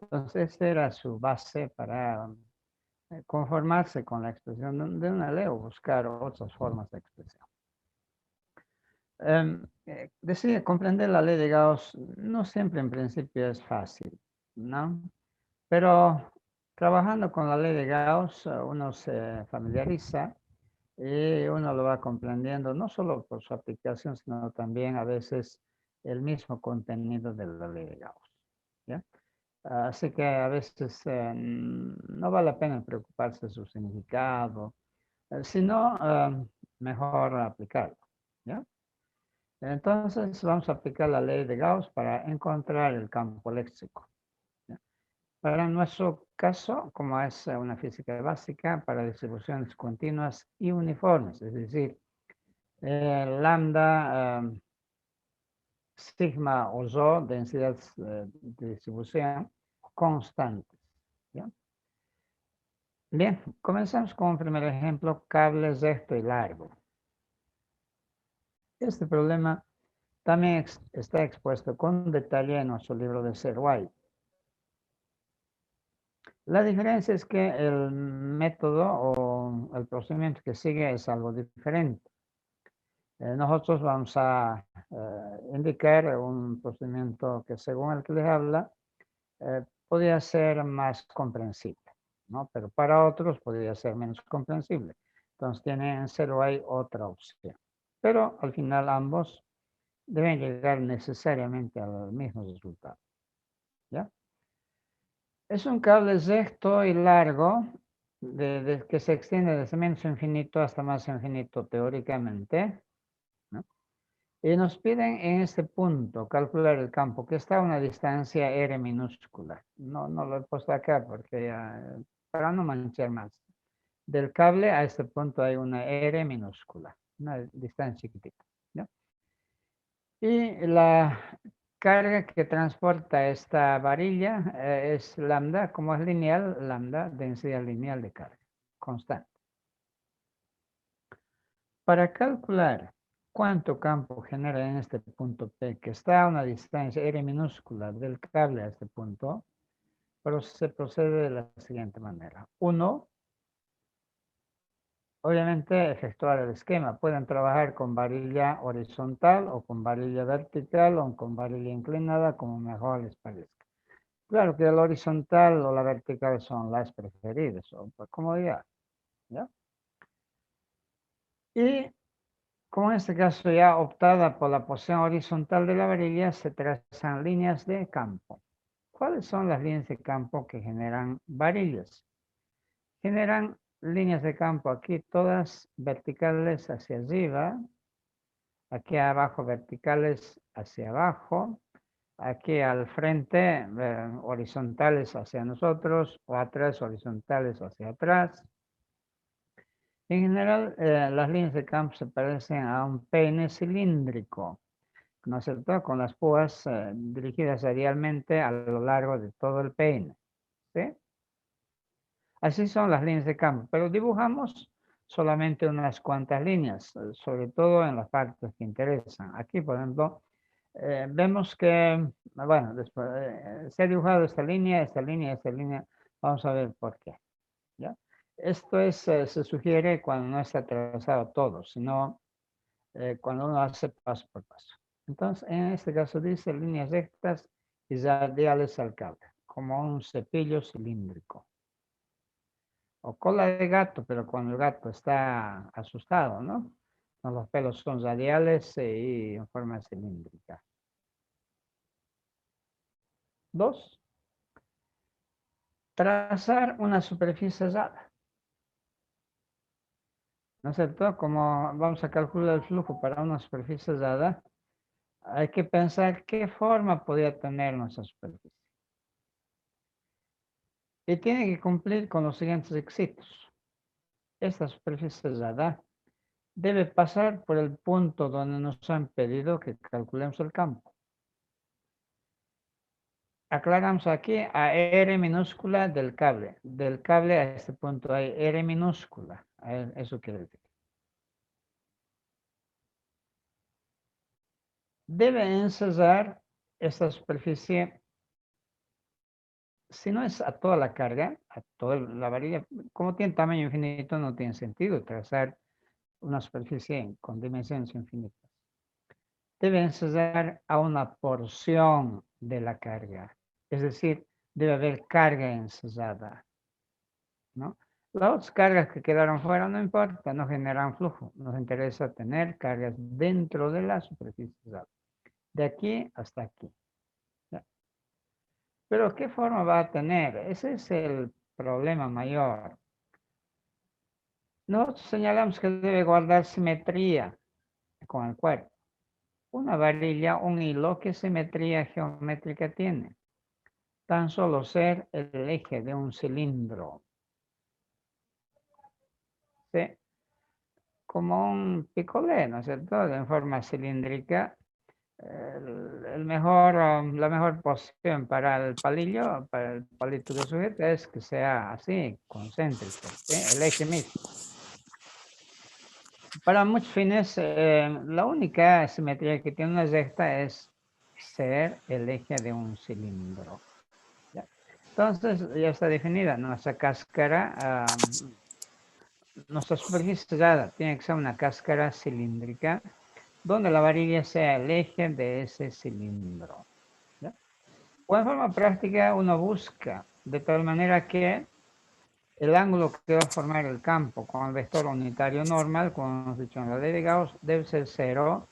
Entonces, esta era su base para conformarse con la expresión de una ley o buscar otras formas de expresión. Decir, comprender la ley de Gauss no siempre en principio es fácil, ¿no? Pero trabajando con la ley de Gauss uno se familiariza y uno lo va comprendiendo no solo por su aplicación, sino también a veces el mismo contenido de la ley de Gauss, ¿ya? Así que a veces no vale la pena preocuparse de su significado, sino mejor aplicarlo, ¿ya? Entonces vamos a aplicar la ley de Gauss para encontrar el campo léxico. ¿Ya? Para nuestro caso, como es una física básica, para distribuciones continuas y uniformes, es decir, lambda, sigma o rho, densidades de distribución constantes. ¿Ya? Bien, comenzamos con un primer ejemplo, cable recto y largo. Este problema también está expuesto con detalle en nuestro libro de Serway. La diferencia es que el método o el procedimiento que sigue es algo diferente. Nosotros vamos a indicar un procedimiento que según el que les habla podría ser más comprensible, ¿no? Pero para otros podría ser menos comprensible. Entonces tiene en Serway otra opción. Pero al final ambos deben llegar necesariamente al mismo resultado. ¿Ya? Es un cable recto y largo que se extiende desde menos infinito hasta más infinito teóricamente, ¿no? Y nos piden en este punto calcular el campo que está a una distancia r minúscula. No lo he puesto acá porque para no manchar más. Del cable a este punto hay una r minúscula, una distancia chiquitita, ¿no? Y la carga que transporta esta varilla es lambda, como es lineal, lambda, densidad lineal de carga, constante. Para calcular cuánto campo genera en este punto P, que está a una distancia r minúscula del cable a este punto, pero se procede de la siguiente manera. Uno, obviamente efectuar el esquema. Pueden trabajar con varilla horizontal o con varilla vertical o con varilla inclinada, como mejor les parezca. Claro que la horizontal o la vertical son las preferidas, o por comodidad, ¿ya? Y como en este caso ya optada por la posición horizontal de la varilla, se trazan líneas de campo. ¿Cuáles son las líneas de campo que generan varillas? Generan líneas de campo aquí, todas verticales hacia arriba, Aquí abajo verticales hacia abajo. Aquí al frente horizontales hacia nosotros o atrás horizontales hacia atrás. En general, las líneas de campo se parecen a un peine cilíndrico, ¿no es cierto? Con las púas dirigidas radialmente a lo largo de todo el peine. ¿Sí? Así son las líneas de campo, pero dibujamos solamente unas cuantas líneas, sobre todo en las partes que interesan. Aquí, por ejemplo, vemos que, bueno, después, se ha dibujado esta línea, esta línea, esta línea. Vamos a ver por qué. ¿Ya? Esto es, se sugiere cuando no está trazado todo, sino cuando uno hace paso por paso. Entonces, en este caso dice líneas rectas y radiales al cable, como un cepillo cilíndrico. O cola de gato, pero cuando el gato está asustado, ¿no? Los pelos son radiales y en forma cilíndrica. 2. Trazar una superficie dada. ¿No es cierto? Como vamos a calcular el flujo para una superficie dada, hay que pensar qué forma podría tener nuestra superficie. Y tiene que cumplir con los siguientes requisitos. Esta superficie dada debe pasar por el punto donde nos han pedido que calculemos el campo. Aclaramos aquí a R minúscula del cable. Del cable a este punto hay R minúscula. Eso quiere decir. Debe ensayar esta superficie, si no es a toda la carga, a toda la varilla, como tiene tamaño infinito, no tiene sentido trazar una superficie con dimensiones infinitas. Debe ensayar a una porción de la carga. Es decir, debe haber carga ensayada, ¿no? Las otras cargas que quedaron fuera no importa, no generan flujo. Nos interesa tener cargas dentro de la superficie ensayada. De aquí hasta aquí. ¿Ya? Pero ¿qué forma va a tener? Ese es el problema mayor. Nosotros señalamos que debe guardar simetría con el cuerpo. Una varilla, un hilo, ¿qué simetría geométrica tiene? Tan solo ser el eje de un cilindro. ¿Sí? Como un picolé, ¿no es cierto? En forma cilíndrica. La mejor posición para el palillo, para el palito que sujeta, es que sea así, concéntrico, ¿sí? El eje mismo. Para muchos fines, la única simetría que tiene una recta es ser el eje de un cilindro. ¿Ya? Entonces, ya está definida nuestra cáscara, nuestra superficie sellada tiene que ser una cáscara cilíndrica, donde la varilla sea el eje de ese cilindro. ¿Ya? O en forma práctica, uno busca de tal manera que el ángulo que va a formar el campo con el vector unitario normal, como hemos dicho en la ley de Gauss, debe ser 0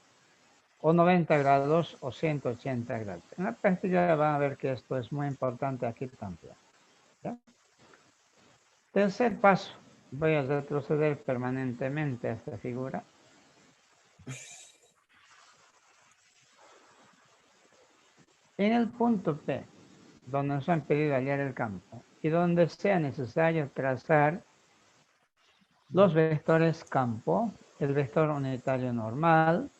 o 90 grados o 180 grados. En la práctica van a ver que esto es muy importante aquí también. ¿Ya? Tercer paso. Voy a retroceder permanentemente a esta figura. En el punto P, donde nos han pedido hallar el campo y donde sea necesario trazar los vectores campo, el vector unitario normal,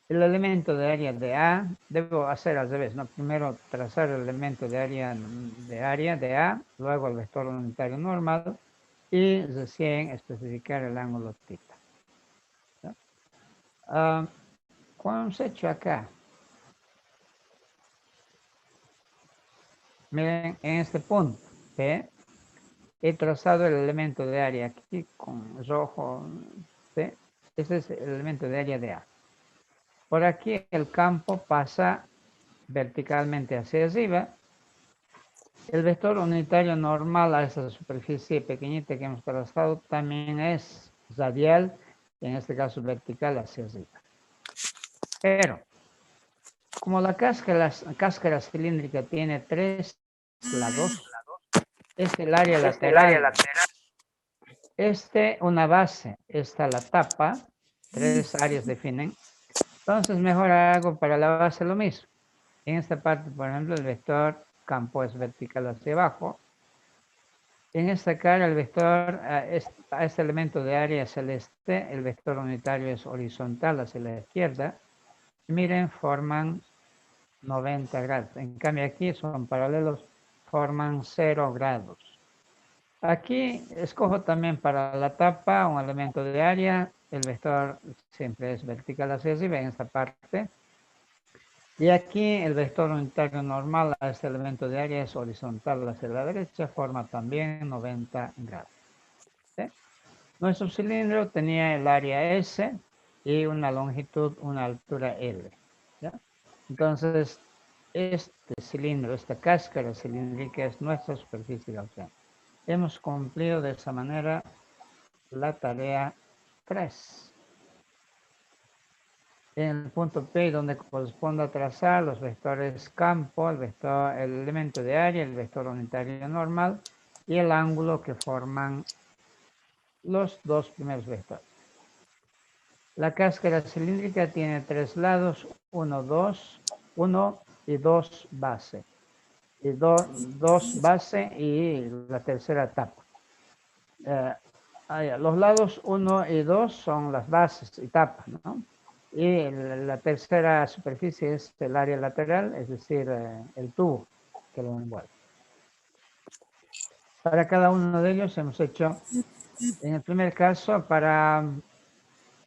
el elemento de área de A, debo hacer al revés, ¿no? Primero trazar el elemento de área de A, luego el vector unitario normal y recién especificar el ángulo θ. ¿Cómo hemos hecho acá? Miren, en este punto P, he trazado el elemento de área aquí con rojo, ¿sí? Ese es el elemento de área de A. Por aquí el campo pasa verticalmente hacia arriba. El vector unitario normal a esa superficie pequeñita que hemos trazado también es radial, en este caso vertical hacia arriba. Pero, como la cáscara cilíndrica tiene 3 lados, es el área lateral. Una base, esta la tapa, 3 áreas definen. Entonces mejor hago para la base lo mismo. En esta parte, por ejemplo, el vector campo es vertical hacia abajo. En esta cara, el vector a este elemento de área celeste, el vector unitario es horizontal hacia la izquierda. Miren, forman 90 grados. En cambio aquí son paralelos, forman 0 grados. Aquí escojo también para la tapa un elemento de área. El vector siempre es vertical hacia arriba en esta parte. Y aquí el vector unitario normal a este elemento de área es horizontal hacia la derecha, forma también 90 grados. ¿Sí? Nuestro cilindro tenía el área S y una longitud, una altura L. ¿Ya? Entonces, este cilindro, esta cáscara cilíndrica es nuestra superficie gaussiana. Hemos cumplido de esa manera la tarea 3. En el punto P, donde corresponde a trazar los vectores campo, el elemento de área, el vector unitario normal y el ángulo que forman los dos primeros vectores. La cáscara cilíndrica tiene 3 lados, 1 y 2 base. Y 2 base y la tercera tapa. Los lados 1 y 2 son las bases y tapas, ¿no? Y la tercera superficie es el área lateral, es decir, el tubo que lo envuelve. Para cada uno de ellos hemos hecho, en el primer caso, para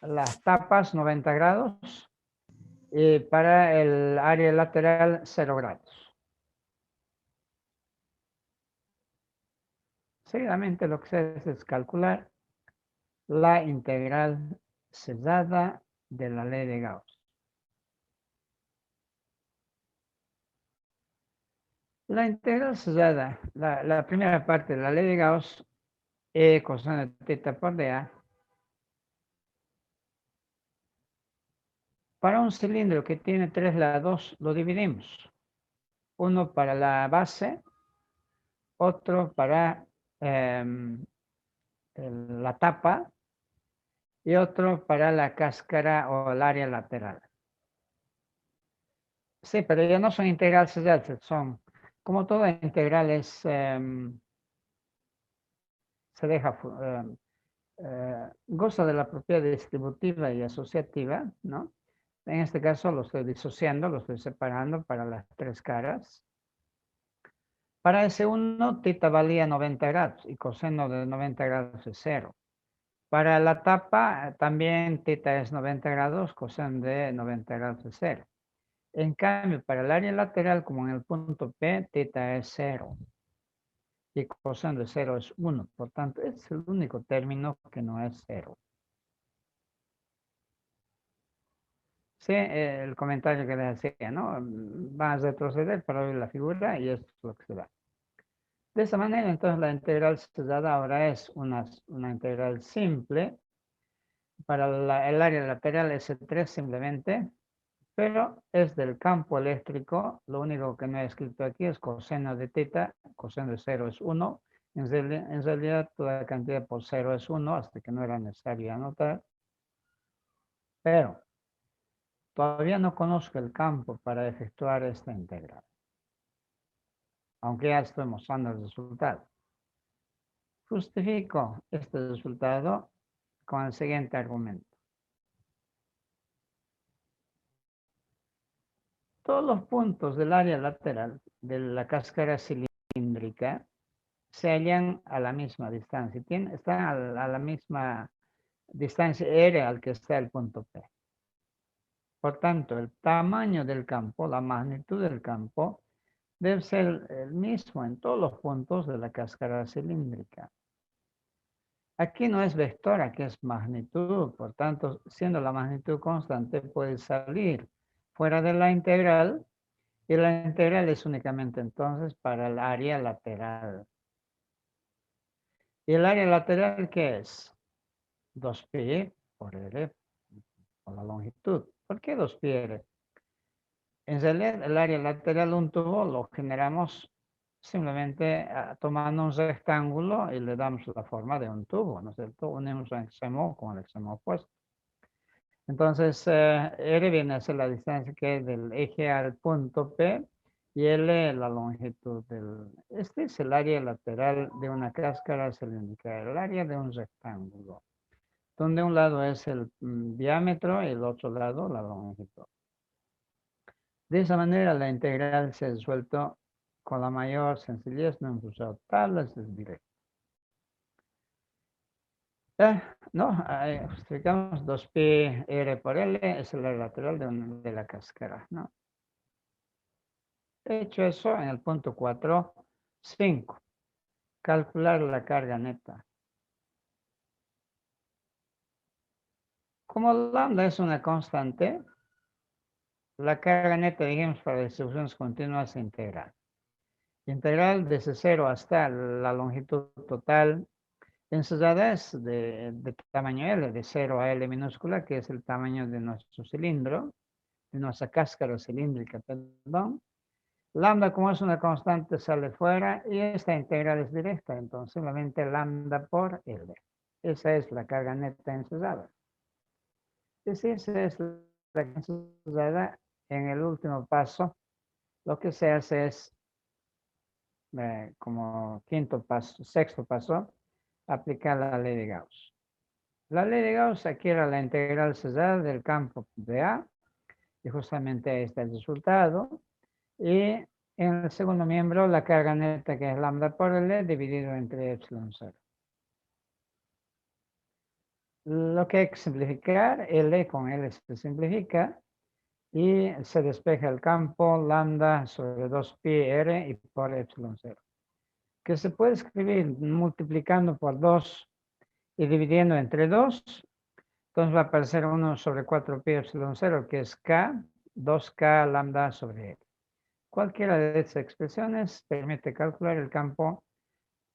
las tapas 90 grados y para el área lateral 0 grados. Seguidamente lo que se hace es calcular la integral sellada de la ley de Gauss. La integral sellada, la primera parte de la ley de Gauss, E coseno de teta por dA, para un cilindro que tiene 3 lados, lo dividimos. Uno para la base, otro para la tapa y otro para la cáscara o el área lateral. Sí, pero ya no son integrales selladas, son, como toda integral es, se deja, goza de la propiedad distributiva y asociativa, ¿no? En este caso lo estoy disociando, lo estoy separando para las 3 caras. Para S1, teta valía 90 grados y coseno de 90 grados es 0. Para la tapa, también teta es 90 grados, coseno de 90 grados es 0. En cambio, para el área lateral, como en el punto P, teta es 0. Y coseno de 0 es 1. Por tanto, es el único término que no es 0. Sí, el comentario que les hacía, ¿no? Vas a retroceder para ver la figura y esto es lo que se da. De esa manera, entonces, la integral sellada ahora es una integral simple. Para el área lateral S3 simplemente, pero es del campo eléctrico. Lo único que no he escrito aquí es coseno de teta. Coseno de 0 es 1. En realidad, toda cantidad por 0 es 1, hasta que no era necesario anotar. Pero todavía no conozco el campo para efectuar esta integral, aunque ya estoy mostrando el resultado. Justifico este resultado con el siguiente argumento. Todos los puntos del área lateral de la cáscara cilíndrica se hallan a la misma distancia, están a la misma distancia R al que está el punto P. Por tanto, el tamaño del campo, la magnitud del campo, debe ser el mismo en todos los puntos de la cáscara cilíndrica. Aquí no es vector, aquí es magnitud. Por tanto, siendo la magnitud constante, puede salir fuera de la integral. Y la integral es únicamente entonces para el área lateral. ¿Y el área lateral qué es? 2pi por R, por la longitud. ¿Por qué 2pi R? En realidad, el área lateral de un tubo lo generamos simplemente tomando un rectángulo y le damos la forma de un tubo, ¿no es cierto? Unimos un extremo con el extremo opuesto. Entonces, R viene a ser la distancia que es del eje al punto P y L la longitud del... Este es el área lateral de una cáscara cilíndrica, el área de un rectángulo, donde un lado es el diámetro y el otro lado la longitud. De esa manera, la integral se ha resuelto con la mayor sencillez, no hemos usado tablas, es directo. No, justificamos 2pi r por L, es el área lateral de la cáscara, ¿no? Hecho eso, en el punto 4, 5. Calcular la carga neta. Como lambda es una constante, la carga neta, dijimos, para distribuciones continuas es integral. Integral desde 0 hasta la longitud total ensayada es de tamaño L, de 0 a L minúscula, que es el tamaño de nuestro cilindro, de nuestra cáscara cilíndrica, perdón. Lambda, como es una constante, sale fuera y esta integral es directa, entonces simplemente lambda por L. Esa es la carga neta ensayada. Y si esa es la carga ensayada, en el último paso, lo que se hace es, como sexto paso, aplicar la ley de Gauss. La ley de Gauss adquiere la integral cesada del campo de A, y justamente ahí está el resultado. Y en el segundo miembro, la carga neta, que es lambda por L, dividido entre epsilon 0. Lo que hay que simplificar, L con L se simplifica, y se despeja el campo lambda sobre 2pi r y por epsilon 0. Que se puede escribir multiplicando por 2 y dividiendo entre 2. Entonces va a aparecer 1 sobre 4pi epsilon 0, que es k, 2k lambda sobre L. Cualquiera de estas expresiones permite calcular el campo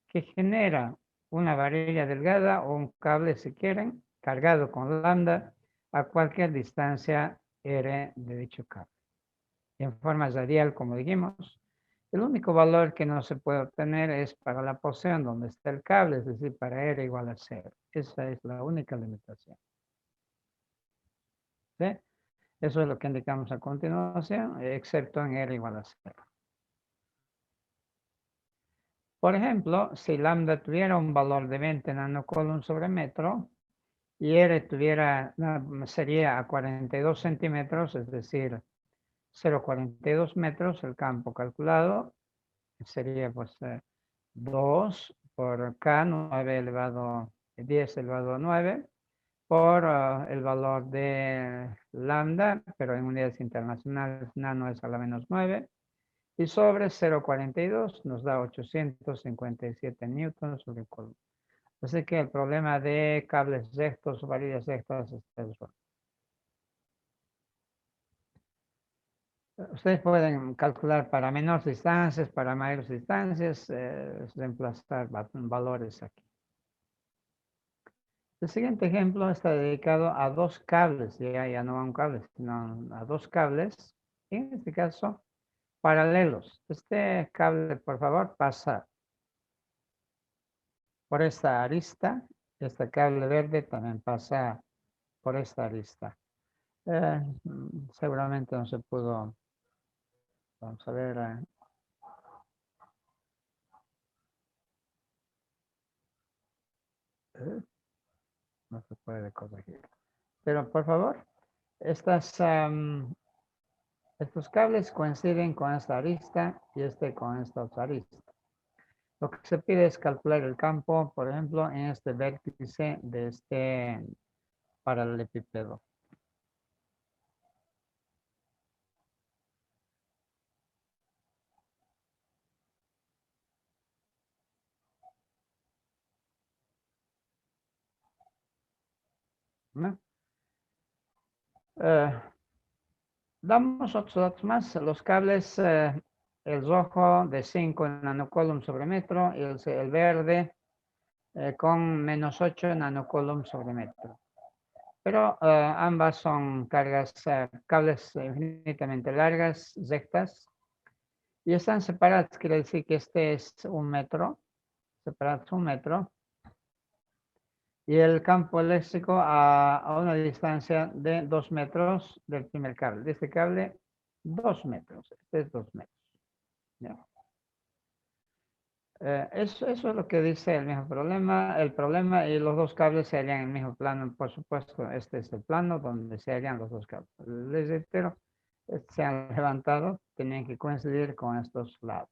que genera una varilla delgada o un cable, si quieren, cargado con lambda a cualquier distancia r de dicho cable. En forma radial, como dijimos, el único valor que no se puede obtener es para la posición donde está el cable, es decir, para r igual a 0. Esa es la única limitación. ¿Sí? Eso es lo que indicamos a continuación, excepto en r igual a 0. Por ejemplo, si lambda tuviera un valor de 20 nanocoulomb sobre metro y R sería a 42 centímetros, es decir, 0,42 metros, el campo calculado sería pues 2 por K, 9 elevado, 10 elevado a 9, por el valor de lambda, pero en unidades internacionales nano es a la menos 9, y sobre 0,42 nos da 857 newtons sobre coulomb. Así que el problema de cables rectos o varillas rectas está resuelto. Ustedes pueden calcular para menores distancias, para mayores distancias, reemplazar valores aquí. El siguiente ejemplo está dedicado a dos cables, ya no a un cable, sino a dos cables, en este caso paralelos. Este cable, por favor, pasa por esta arista. Este cable verde también pasa por esta arista. Seguramente no se pudo. Vamos a ver. No se puede corregir. Pero por favor, estos cables coinciden con esta arista y con esta otra arista. Lo que se pide es calcular el campo, por ejemplo, en este vértice de este paralelepípedo. ¿No? Damos otros datos más. Los cables, el rojo de 5 nanocoulomb sobre metro y el verde con menos 8 nanocoulomb sobre metro. Pero ambas son cables infinitamente largas, rectas, y están separadas. Quiere decir que este es 1 metro, separados 1 metro, y el campo eléctrico a una distancia de 2 metros del primer cable. De este cable, 2 metros. Este es 2 metros. ¿Ya? Eso es lo que dice el mismo problema. El problema y los dos cables se harían en el mismo plano. Por supuesto, este es el plano donde se harían los dos cables. Les reitero, se han levantado, tienen que coincidir con estos lados.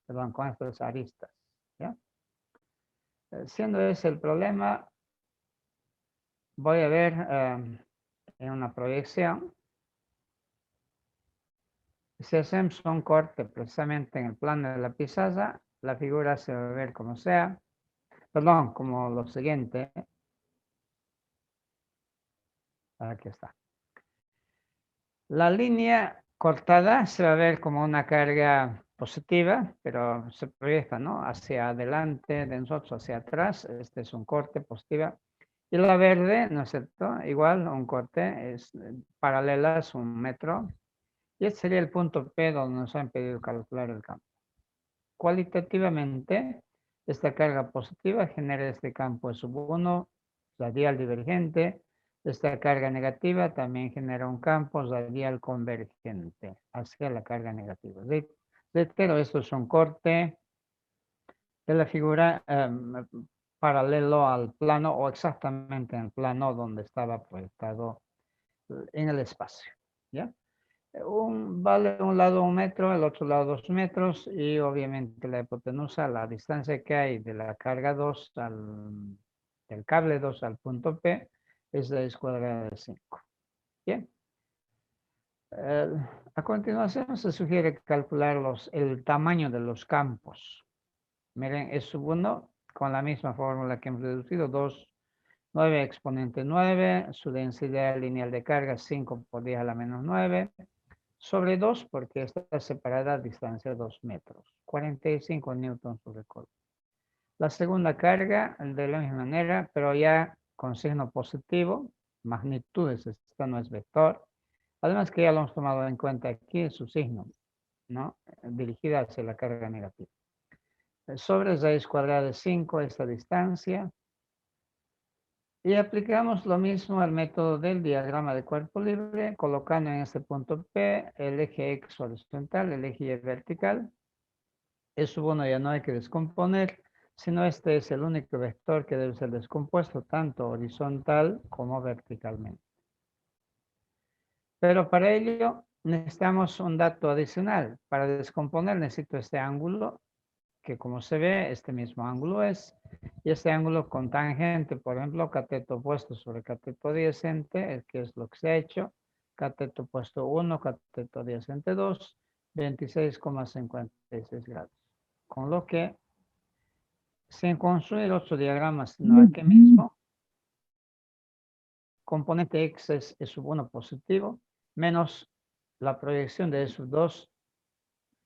Perdón, con estas aristas. ¿Ya? Siendo ese el problema, voy a ver en una proyección. Si hacemos un corte precisamente en el plano de la pizarra, la figura se va a ver como sea. Perdón, como lo siguiente. Aquí está. La línea cortada se va a ver como una carga positiva, pero se proyecta, ¿no? Hacia adelante de nosotros, hacia atrás. Este es un corte positiva. Y la verde, ¿no es cierto? Igual, un corte es paralela, es 1 metro. Y este sería el punto P donde nos han pedido calcular el campo. Cualitativamente, esta carga positiva genera este campo de sub 1 radial divergente. Esta carga negativa también genera un campo radial convergente hacia la carga negativa. Reitero, esto es un corte de la figura paralelo al plano o exactamente en el plano donde estaba proyectado en el espacio. ¿Ya? Vale un lado 1 metro, el otro lado 2 metros y obviamente la hipotenusa, la distancia que hay de la carga 2 del cable 2 al punto P es raíz cuadrada de 5. Bien. A continuación se sugiere calcular el tamaño de los campos. Miren, es sub 1 con la misma fórmula que hemos reducido, 9 exponente 9, su densidad lineal de carga 5 por 10 a la menos 9, sobre 2 porque está separada a distancia de 2 metros, 45 newtons sobre coulomb. La segunda carga de la misma manera, pero ya con signo positivo, magnitudes, esta no es vector. Además que ya lo hemos tomado en cuenta aquí, su signo, ¿no? Dirigida hacia la carga negativa. Sobre raíz cuadrada de 5 esta distancia. Y aplicamos lo mismo al método del diagrama de cuerpo libre, colocando en este punto P el eje X horizontal, el eje Y vertical. Eso, bueno, ya no hay que descomponer, sino este es el único vector que debe ser descompuesto tanto horizontal como verticalmente. Pero para ello necesitamos un dato adicional. Para descomponer necesito este ángulo, que como se ve, este mismo ángulo es, y este ángulo con tangente, por ejemplo, cateto opuesto sobre cateto adyacente, que es lo que se ha hecho, cateto opuesto 1, cateto adyacente 2, 26,56 grados. Con lo que, sin construir otro diagrama, sino aquí mismo, componente X es sub 1 positivo, menos la proyección de E sub 2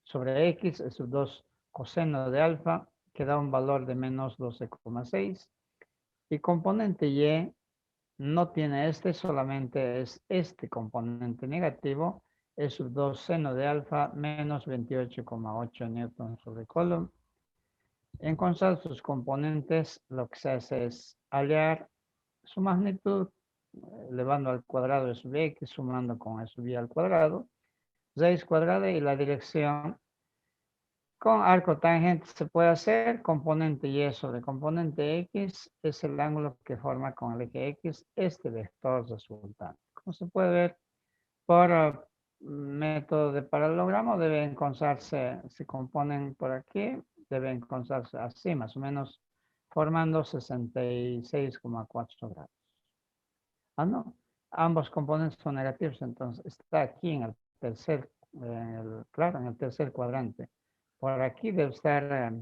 sobre X, E sub 2 coseno de alfa, que da un valor de menos 12,6. Y componente Y no tiene este, solamente es este componente negativo, E sub 2 seno de alfa, menos 28,8 newton sobre coulomb. En encontrar sus componentes, lo que se hace es hallar su magnitud, elevando al cuadrado de sub X, sumando con E sub Y al cuadrado, raíz cuadrada y la dirección. Con arco tangente se puede hacer componente Y sobre componente X, es el ángulo que forma con el eje X este vector resultante. Como se puede ver, por método de paralelogramo debe encontrarse, se componen por aquí, debe encontrarse así, más o menos, formando 66,4 grados. Ah, no, ambos componentes son negativos, entonces está aquí en el tercer, claro, en el tercer cuadrante. Por aquí debe estar,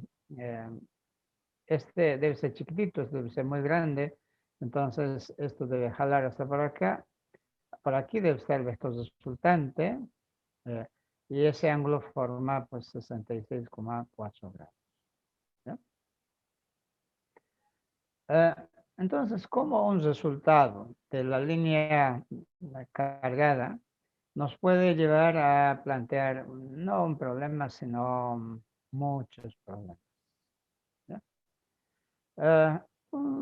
este debe ser chiquitito, este debe ser muy grande, entonces esto debe jalar hasta por acá. Por aquí debe estar el vector resultante, y ese ángulo forma pues 66,4 grados. ¿Ya? Entonces, como un resultado de la línea cargada nos puede llevar a plantear no un problema, sino muchos problemas. ¿Ya?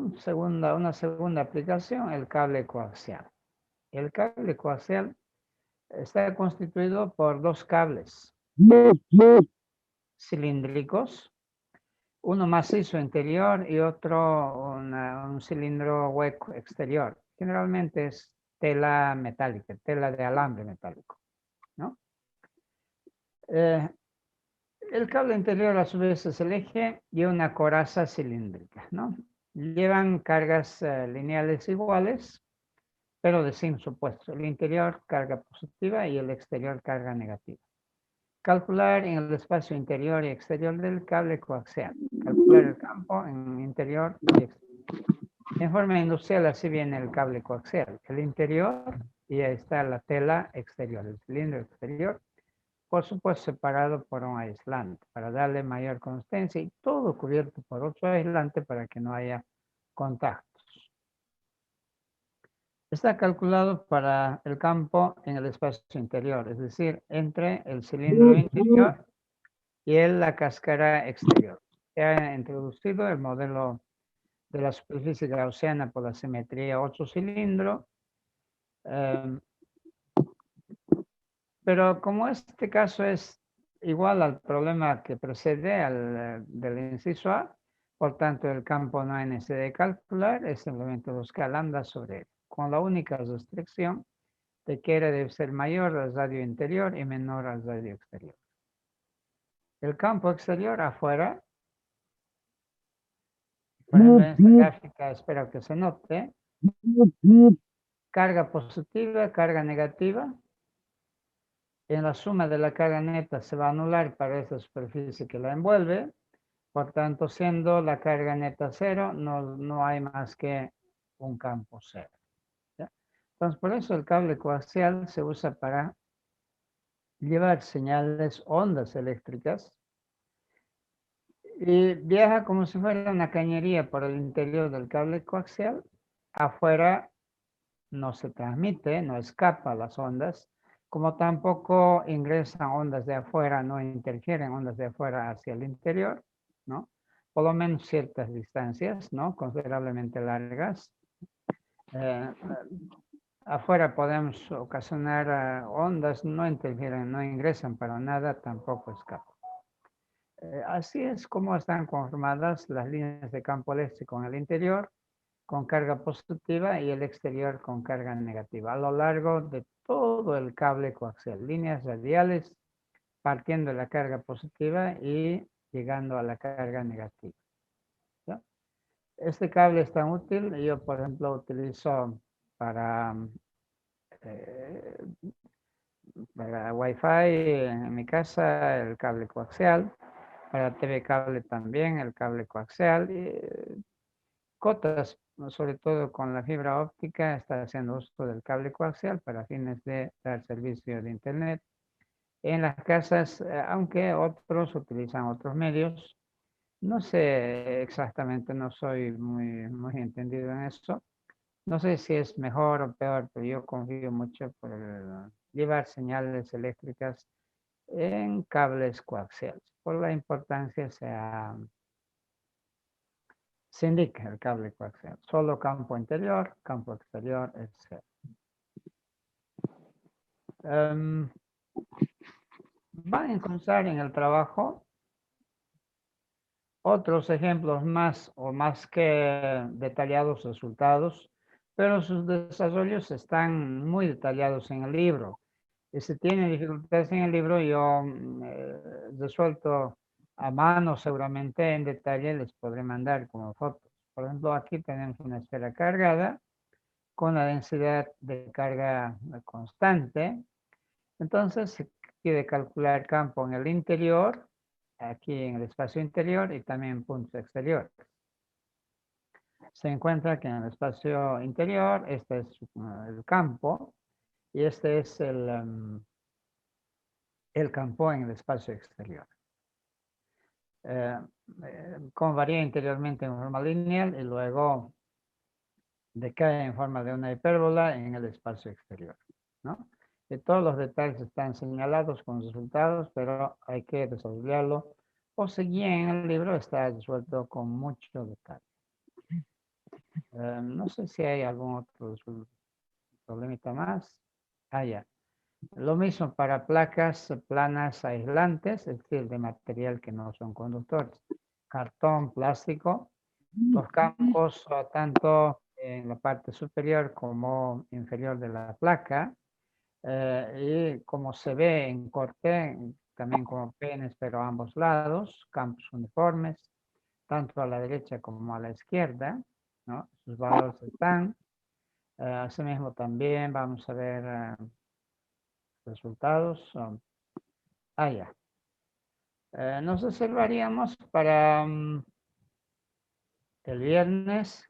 una segunda aplicación, el cable coaxial. El cable coaxial está constituido por dos cables cilíndricos, uno macizo interior y otro un cilindro hueco exterior. Generalmente es tela metálica, tela de alambre metálico, ¿no? El cable interior a su vez es el eje y una coraza cilíndrica, ¿no? Llevan cargas lineales iguales, pero de signos opuestos. El interior carga positiva y el exterior carga negativa. Calcular en el espacio interior y exterior del cable coaxial. Calcular el campo en interior y exterior. En forma industrial así viene el cable coaxial. El interior y ahí está la tela exterior, el cilindro exterior. Por supuesto separado por un aislante para darle mayor consistencia y todo cubierto por otro aislante para que no haya contactos. Está calculado para el campo en el espacio interior, es decir, entre el cilindro interior y la cáscara exterior. Se ha introducido el modelo de la superficie gaussiana por la simetría 8 cilindro. Pero como este caso es igual al problema que precede del inciso A, por tanto el campo no hay necesidad de calcular, es simplemente buscar lambda sobre él, con la única restricción de que R debe ser mayor al radio interior y menor al radio exterior. El campo exterior afuera, por ejemplo en esta gráfica espero que se note, carga positiva, carga negativa. En la suma de la carga neta se va a anular para esa superficie que la envuelve. Por tanto, siendo la carga neta cero, no hay más que un campo cero. ¿Ya? Entonces, por eso el cable coaxial se usa para llevar señales, ondas eléctricas, y viaja como si fuera una cañería por el interior del cable coaxial. Afuera no se transmite, no escapa las ondas, como tampoco ingresan ondas de afuera, no interfieren ondas de afuera hacia el interior, ¿no? Por lo menos ciertas distancias, ¿no? Considerablemente largas. Afuera podemos ocasionar ondas, no interfieren, no ingresan para nada, tampoco escapan. Así es como están conformadas las líneas de campo eléctrico en el interior, con carga positiva y el exterior con carga negativa, a lo largo de todo el cable coaxial, líneas radiales partiendo de la carga positiva y llegando a la carga negativa. ¿Ya? Este cable es tan útil, yo por ejemplo utilizo para Wi-Fi en mi casa, el cable coaxial, para TV cable también, el cable coaxial, y Cotas, sobre todo con la fibra óptica, está haciendo uso del cable coaxial para fines de dar servicio de internet. En las casas, aunque otros utilizan otros medios, no sé exactamente, no soy muy entendido en eso. No sé si es mejor o peor, pero yo confío mucho por llevar señales eléctricas en cables coaxiales. Por la importancia se indica el cable coaxial. Solo campo interior, campo exterior, etc. Van a encontrar en el trabajo otros ejemplos más que detallados resultados, pero sus desarrollos están muy detallados en el libro. Y si tienen dificultades en el libro, yo resuelto a mano seguramente en detalle, les podré mandar como fotos. Por ejemplo, aquí tenemos una esfera cargada con la densidad de carga constante. Entonces se quiere calcular campo en el interior, aquí en el espacio interior y también en puntos exteriores. Se encuentra que en el espacio interior este es el campo y este es el campo en el espacio exterior. Como varía interiormente en forma lineal y luego decae en forma de una hipérbola en el espacio exterior, ¿no? Y todos los detalles están señalados con resultados, pero hay que desarrollarlo. O si en el libro está resuelto con mucho detalle. No sé si hay algún otro problemita más. Ya. Lo mismo para placas planas aislantes, es decir, de material que no son conductores. Cartón, plástico. Los campos, tanto en la parte superior como inferior de la placa, y como se ve en corte, también como penes, pero a ambos lados, campos uniformes, tanto a la derecha como a la izquierda, ¿no? Sus valores están. Asimismo también vamos a ver resultados. Ya. Nos observaríamos para el viernes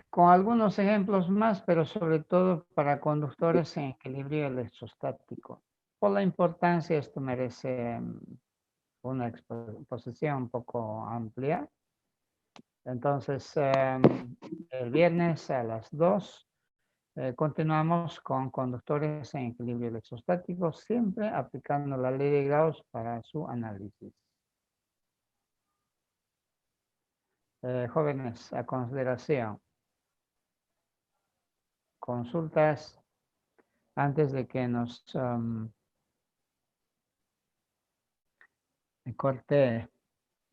con algunos ejemplos más, pero sobre todo para conductores en equilibrio electrostático. Por la importancia, esto merece una exposición un poco amplia. Entonces, el viernes a las 2 continuamos con conductores en equilibrio electrostático, siempre aplicando la ley de Gauss para su análisis. Jóvenes, a consideración. Consultas antes de que nos corte,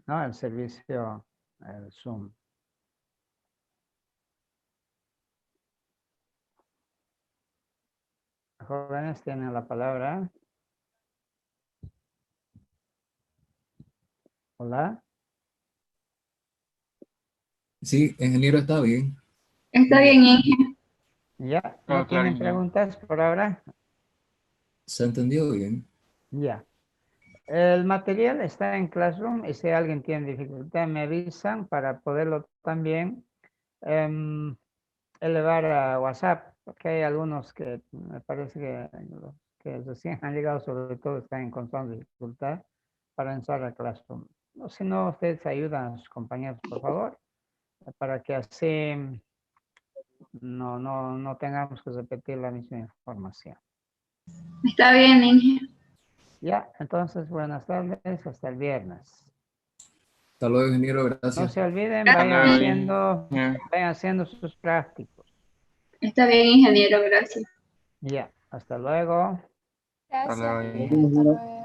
¿no? El servicio, el Zoom. Jóvenes tienen la palabra. Hola. Sí, ingeniero, está bien. Está bien, Inge. Ya, ¿no tienen preguntas por ahora? ¿Se ha entendido bien? Ya. El material está en Classroom y si alguien tiene dificultad me avisan para poderlo también elevar a WhatsApp, porque hay algunos que me parece que los que recién han llegado sobre todo están en constante dificultad para entrar a Classroom. O si no, ustedes ayudan a sus compañeros, por favor, para que así no tengamos que repetir la misma información. Está bien, Inge. Ya, entonces buenas tardes, hasta el viernes. Hasta luego, ingeniero, No gracias. se olviden, Gracias. vayan haciendo sus prácticos. Está bien, ingeniero, gracias. Ya, hasta luego. Gracias. Hola, Hasta luego.